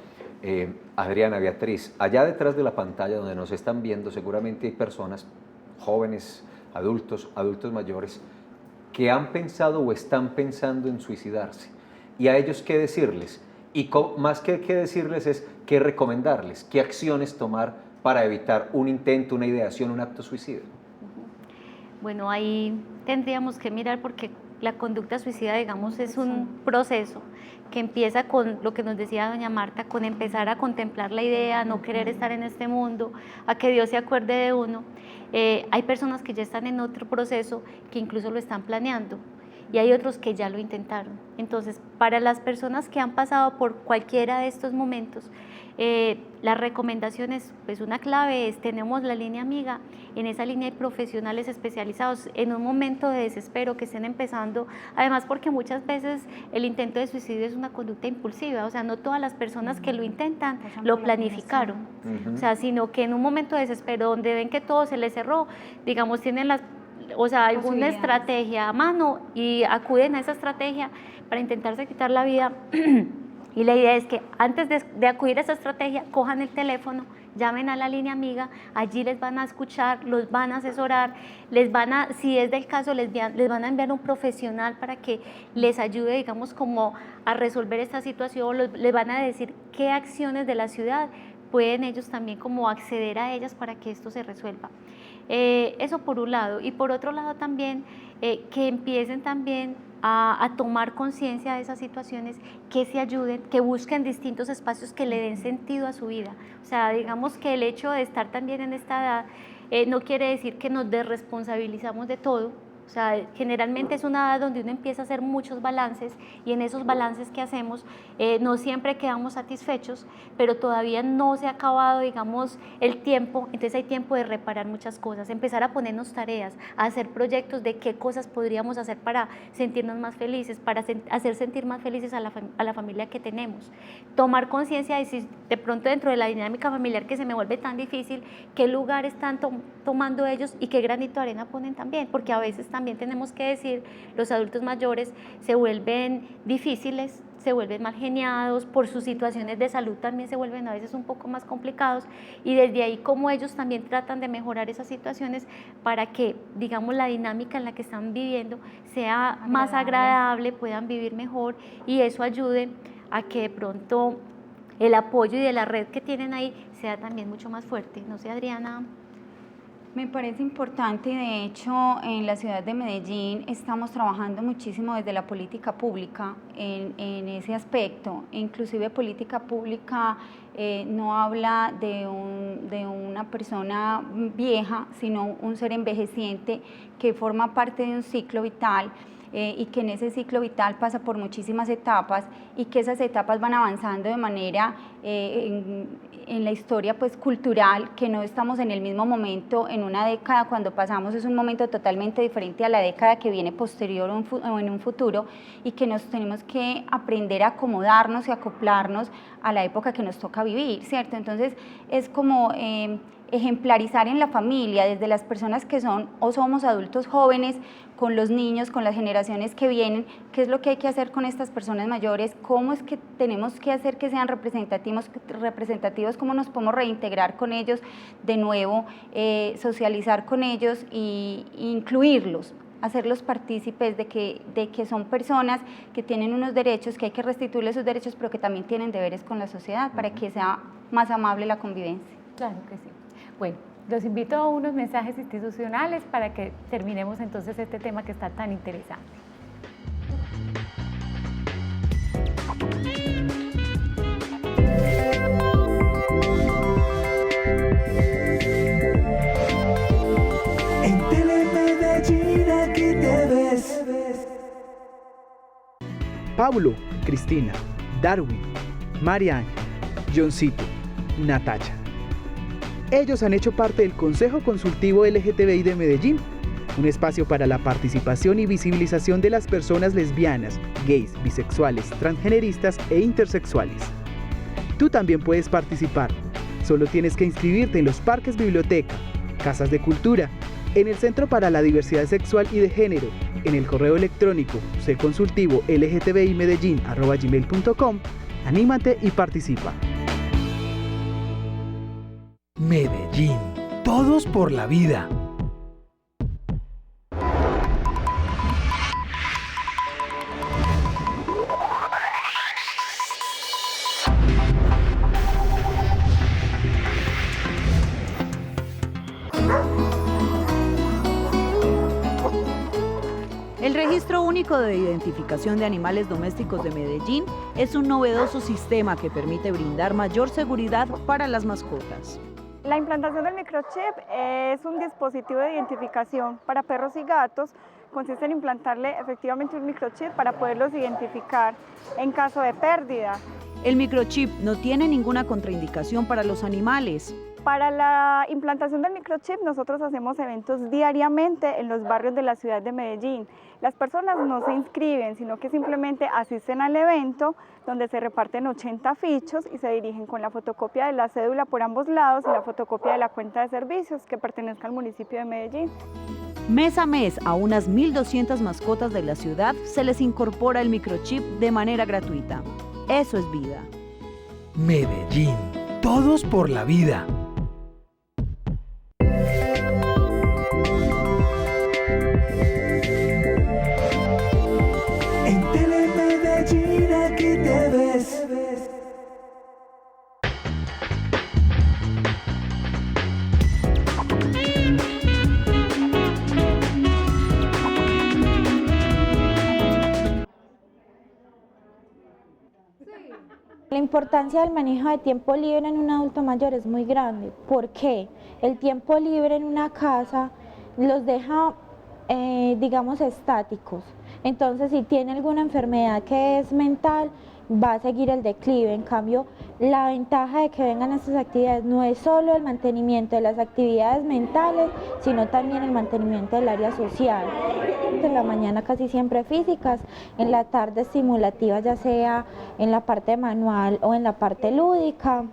Adriana, Beatriz, allá detrás de la pantalla donde nos están viendo seguramente hay personas, jóvenes, adultos mayores, que han pensado o están pensando en suicidarse. Y a ellos qué decirles, y más que qué decirles es qué recomendarles, qué acciones tomar para evitar un intento, una ideación, un acto suicida. Bueno, ahí tendríamos que mirar porque la conducta suicida, digamos, es un proceso que empieza con lo que nos decía doña Marta, con empezar a contemplar la idea, no querer estar en este mundo, a que Dios se acuerde de uno. Hay personas que ya están en otro proceso que incluso lo están planeando. Y hay otros que ya lo intentaron. Entonces, para las personas que han pasado por cualquiera de estos momentos, las recomendaciones, pues una clave es, tenemos la línea amiga, en esa línea hay profesionales especializados en un momento de desespero que estén empezando, además porque muchas veces el intento de suicidio es una conducta impulsiva, o sea, no todas las personas que lo intentan lo planificaron, o sea, sino que en un momento de desespero donde ven que todo se les cerró, digamos, tienen alguna estrategia a mano y acuden a esa estrategia para intentarse quitar la vida. Y la idea es que antes de acudir a esa estrategia, cojan el teléfono, llamen a la línea amiga, allí les van a escuchar, los van a asesorar, si es del caso, les van a enviar un profesional para que les ayude, digamos, como a resolver esta situación, les van a decir qué acciones de la ciudad pueden ellos también como acceder a ellas para que esto se resuelva. Eso por un lado, y por otro lado también que empiecen también a tomar conciencia de esas situaciones, que se ayuden, que busquen distintos espacios que le den sentido a su vida. O sea, digamos que el hecho de estar también en esta edad no quiere decir que nos desresponsabilizamos de todo. O sea, generalmente es una edad donde uno empieza a hacer muchos balances y en esos balances que hacemos no siempre quedamos satisfechos, pero todavía no se ha acabado, digamos, el tiempo, entonces hay tiempo de reparar muchas cosas, empezar a ponernos tareas, a hacer proyectos de qué cosas podríamos hacer para sentirnos más felices, para hacer sentir más felices a la familia que tenemos. Tomar conciencia de si de pronto dentro de la dinámica familiar que se me vuelve tan difícil, qué lugar están tomando ellos y qué granito de arena ponen también, porque a veces también tenemos que decir, los adultos mayores se vuelven difíciles, se vuelven mal geniados, por sus situaciones de salud también se vuelven a veces un poco más complicados y desde ahí como ellos también tratan de mejorar esas situaciones para que, digamos, la dinámica en la que están viviendo sea más agradable, puedan vivir mejor y eso ayude a que de pronto el apoyo y de la red que tienen ahí sea también mucho más fuerte. No sé, Adriana. Me parece importante y de hecho en la ciudad de Medellín estamos trabajando muchísimo desde la política pública en ese aspecto. Inclusive política pública no habla de una persona vieja, sino un ser envejeciente que forma parte de un ciclo vital y que en ese ciclo vital pasa por muchísimas etapas y que esas etapas van avanzando de manera en la historia pues cultural, que no estamos en el mismo momento en una década, cuando pasamos es un momento totalmente diferente a la década que viene posterior o en un futuro, y que nos tenemos que aprender a acomodarnos y acoplarnos a la época que nos toca vivir, ¿cierto? Entonces es como ejemplarizar en la familia, desde las personas que son o somos adultos jóvenes, con los niños, con las generaciones que vienen, qué es lo que hay que hacer con estas personas mayores, cómo es que tenemos que hacer que sean representativos, cómo nos podemos reintegrar con ellos de nuevo, socializar con ellos e incluirlos, hacerlos partícipes de que son personas que tienen unos derechos, que hay que restituirles sus derechos, pero que también tienen deberes con la sociedad para que sea más amable la convivencia. Claro que sí. Bueno, los invito a unos mensajes institucionales para que terminemos entonces este tema que está tan interesante. En Telemedellín aquí te ves. Pablo, Cristina, Darwin, Marian, Johncito, Natacha. Ellos han hecho parte del Consejo Consultivo LGTBI de Medellín, un espacio para la participación y visibilización de las personas lesbianas, gays, bisexuales, transgeneristas e intersexuales. Tú también puedes participar. Solo tienes que inscribirte en los parques biblioteca, casas de cultura, en el Centro para la Diversidad Sexual y de Género, en el correo electrónico cconsultivo.lgtbimedellin@gmail.com. Anímate y participa. Medellín, todos por la vida. El Registro Único de Identificación de Animales Domésticos de Medellín es un novedoso sistema que permite brindar mayor seguridad para las mascotas. La implantación del microchip es un dispositivo de identificación para perros y gatos. Consiste en implantarle efectivamente un microchip para poderlos identificar en caso de pérdida. El microchip no tiene ninguna contraindicación para los animales. Para la implantación del microchip nosotros hacemos eventos diariamente en los barrios de la ciudad de Medellín. Las personas no se inscriben, sino que simplemente asisten al evento donde se reparten 80 fichos y se dirigen con la fotocopia de la cédula por ambos lados y la fotocopia de la cuenta de servicios que pertenezca al municipio de Medellín. Mes a mes a unas 1.200 mascotas de la ciudad se les incorpora el microchip de manera gratuita. Eso es vida. Medellín, todos por la vida. En Telemedellín aquí te ves. La importancia del manejo de tiempo libre en un adulto mayor es muy grande. ¿Por qué? El tiempo libre en una casa los deja, digamos, estáticos. Entonces, si tiene alguna enfermedad que es mental, va a seguir el declive. En cambio, la ventaja de que vengan estas actividades no es solo el mantenimiento de las actividades mentales, sino también el mantenimiento del área social. En la mañana casi siempre físicas, en la tarde simulativas, ya sea en la parte manual o en la parte lúdica.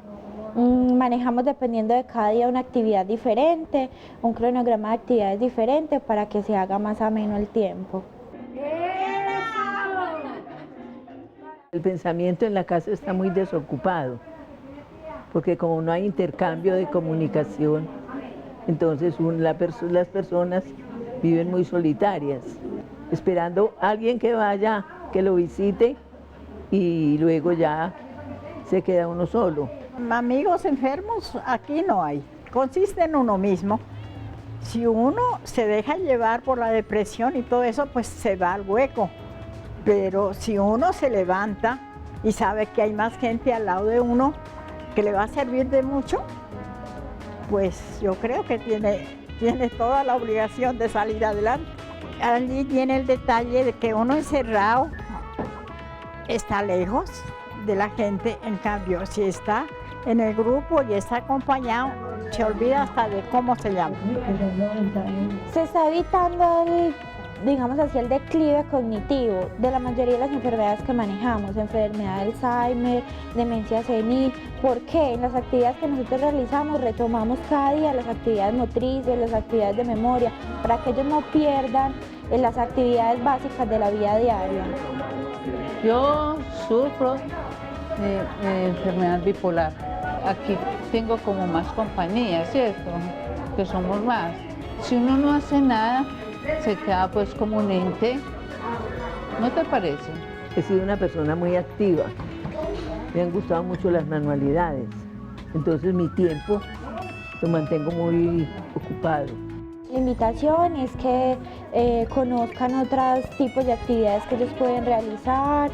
Manejamos dependiendo de cada día una actividad diferente, un cronograma de actividades diferente para que se haga más ameno el tiempo. El pensamiento en la casa está muy desocupado, porque como no hay intercambio de comunicación, entonces las personas viven muy solitarias, esperando a alguien que vaya, que lo visite y luego ya se queda uno solo. Amigos enfermos aquí no hay, consiste en uno mismo, Si uno se deja llevar por la depresión y todo eso, pues se va al hueco. Pero si uno se levanta y sabe que hay más gente al lado de uno que le va a servir de mucho, pues yo creo que tiene toda la obligación de salir adelante. Allí tiene el detalle de que uno encerrado está lejos de la gente, en cambio, si está en el grupo y está acompañado, se olvida hasta de cómo se llama. Se está evitando digamos así, el declive cognitivo de la mayoría de las enfermedades que manejamos, enfermedad de Alzheimer, demencia senil. ¿Por qué? En las actividades que nosotros realizamos retomamos cada día las actividades motrices, las actividades de memoria, para que ellos no pierdan las actividades básicas de la vida diaria. Yo sufro de enfermedad bipolar. Aquí tengo como más compañía, ¿cierto? Que somos más. Si uno no hace nada, se queda pues como un ente. ¿No te parece? He sido una persona muy activa. Me han gustado mucho las manualidades. Entonces mi tiempo lo mantengo muy ocupado. La invitación es que conozcan otros tipos de actividades que ellos pueden realizar,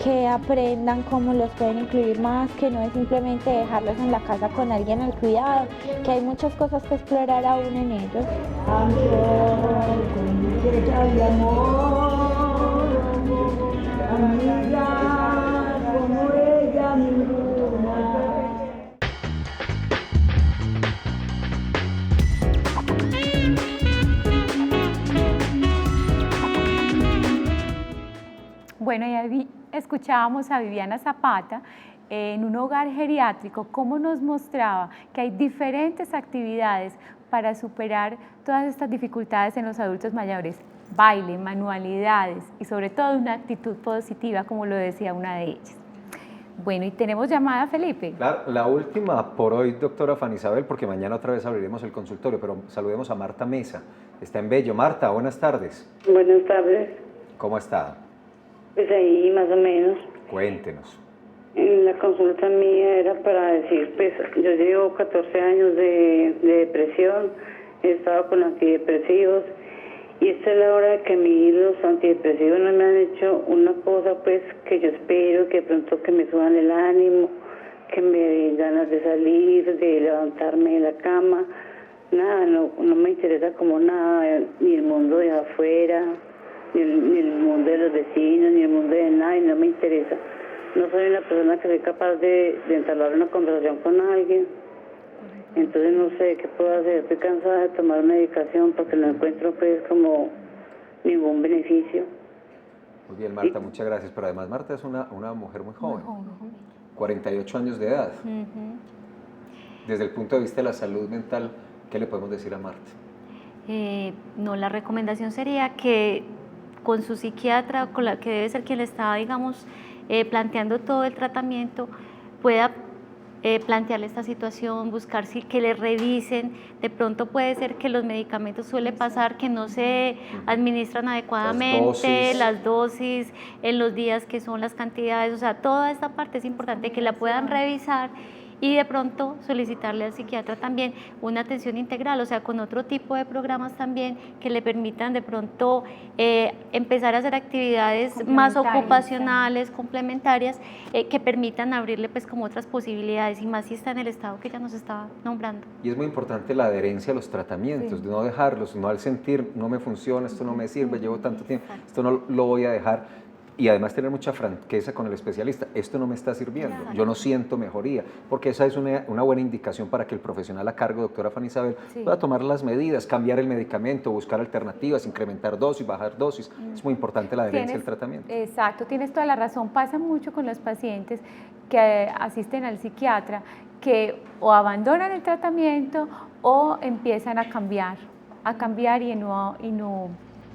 que aprendan cómo los pueden incluir más, que no es simplemente dejarlos en la casa con alguien al cuidado, que hay muchas cosas que explorar aún en ellos. Bueno, y ahí escuchábamos a Viviana Zapata en un hogar geriátrico, cómo nos mostraba que hay diferentes actividades para superar todas estas dificultades en los adultos mayores. Baile, manualidades y sobre todo una actitud positiva, como lo decía una de ellas. Bueno, y tenemos llamada, Felipe. La última por hoy, doctora Fanny Isabel, porque mañana otra vez abriremos el consultorio, pero saludemos a Marta Mesa. Está en Bello. Marta, buenas tardes. Buenas tardes. ¿Cómo está? Pues ahí más o menos. Cuéntenos. En la consulta mía era para decir, pues yo llevo 14 años de depresión, he estado con antidepresivos y esta es la hora de que a mí los antidepresivos no me han hecho una cosa pues que yo espero, que de pronto que me suban el ánimo, que me den ganas de salir, de levantarme de la cama. Nada, no me interesa como nada, ni el mundo de afuera, ni el mundo de los vecinos, ni el mundo de nadie, no me interesa. No soy una persona que soy capaz de entablar una conversación con alguien. Entonces no sé qué puedo hacer. Estoy cansada de tomar medicación porque no encuentro pues como ningún beneficio. Muy bien, Marta, muchas gracias. Pero además Marta es una mujer muy joven, 48 años de edad. Desde el punto de vista de la salud mental, ¿qué le podemos decir a Marta? No, la recomendación sería que con su psiquiatra, con la que debe ser quien le está, digamos, planteando todo el tratamiento, pueda plantearle esta situación, buscar que le revisen. De pronto puede ser que los medicamentos suele pasar que no se administran adecuadamente, las dosis en los días que son las cantidades, o sea, toda esta parte es importante que la puedan revisar y de pronto solicitarle al psiquiatra también una atención integral, o sea, con otro tipo de programas también que le permitan de pronto empezar a hacer actividades más ocupacionales, complementarias, que permitan abrirle pues como otras posibilidades y más si está en el estado que ya nos estaba nombrando. Y es muy importante la adherencia a los tratamientos, de no dejarlos, no al sentir, no me funciona, esto no me sirve, llevo tanto tiempo, esto no lo voy a dejar. Y además tener mucha franqueza con el especialista, esto no me está sirviendo, yo no siento mejoría, porque esa es una buena indicación para que el profesional a cargo, doctora Fanny Isabel, pueda tomar las medidas, cambiar el medicamento, buscar alternativas, incrementar dosis, bajar dosis. Es muy importante la adherencia al tratamiento. Exacto, tienes toda la razón. Pasa mucho con los pacientes que asisten al psiquiatra, que o abandonan el tratamiento o empiezan a cambiar y no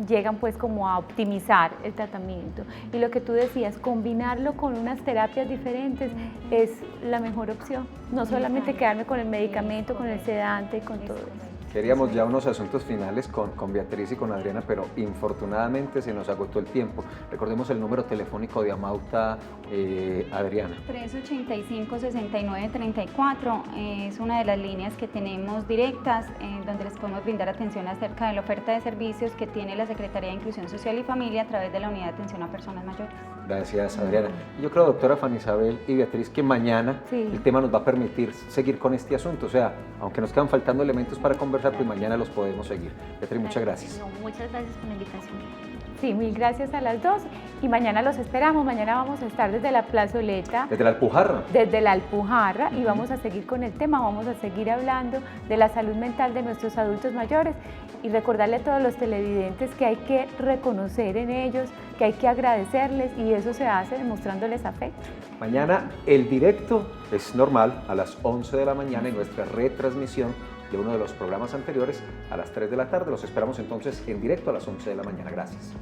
llegan pues como a optimizar el tratamiento. Y lo que tú decías, combinarlo con unas terapias diferentes es la mejor opción. No solamente quedarme con el medicamento, con el sedante y con todo eso. Queríamos ya unos asuntos finales con Beatriz y con Adriana, pero infortunadamente se nos agotó el tiempo. Recordemos el número telefónico de Amauta, Adriana. 385-6934 es una de las líneas que tenemos directas donde les podemos brindar atención acerca de la oferta de servicios que tiene la Secretaría de Inclusión Social y Familia a través de la Unidad de Atención a Personas Mayores. Gracias, Adriana. Y yo creo, doctora Fanny Isabel y Beatriz, que mañana el tema nos va a permitir seguir con este asunto. O sea, aunque nos quedan faltando elementos para conversar, pues mañana los podemos seguir. Beatriz, muchas gracias. No, muchas gracias por la invitación. Sí, mil gracias a las dos y mañana los esperamos. Mañana vamos a estar desde la plazoleta. Desde la Alpujarra. Desde la Alpujarra y vamos a seguir con el tema, vamos a seguir hablando de la salud mental de nuestros adultos mayores y recordarle a todos los televidentes que hay que reconocer en ellos, que hay que agradecerles y eso se hace demostrándoles afecto. Mañana el directo es normal a las 11 de la mañana y nuestra retransmisión de uno de los programas anteriores a las 3 de la tarde. Los esperamos entonces en directo a las 11 de la mañana. Gracias.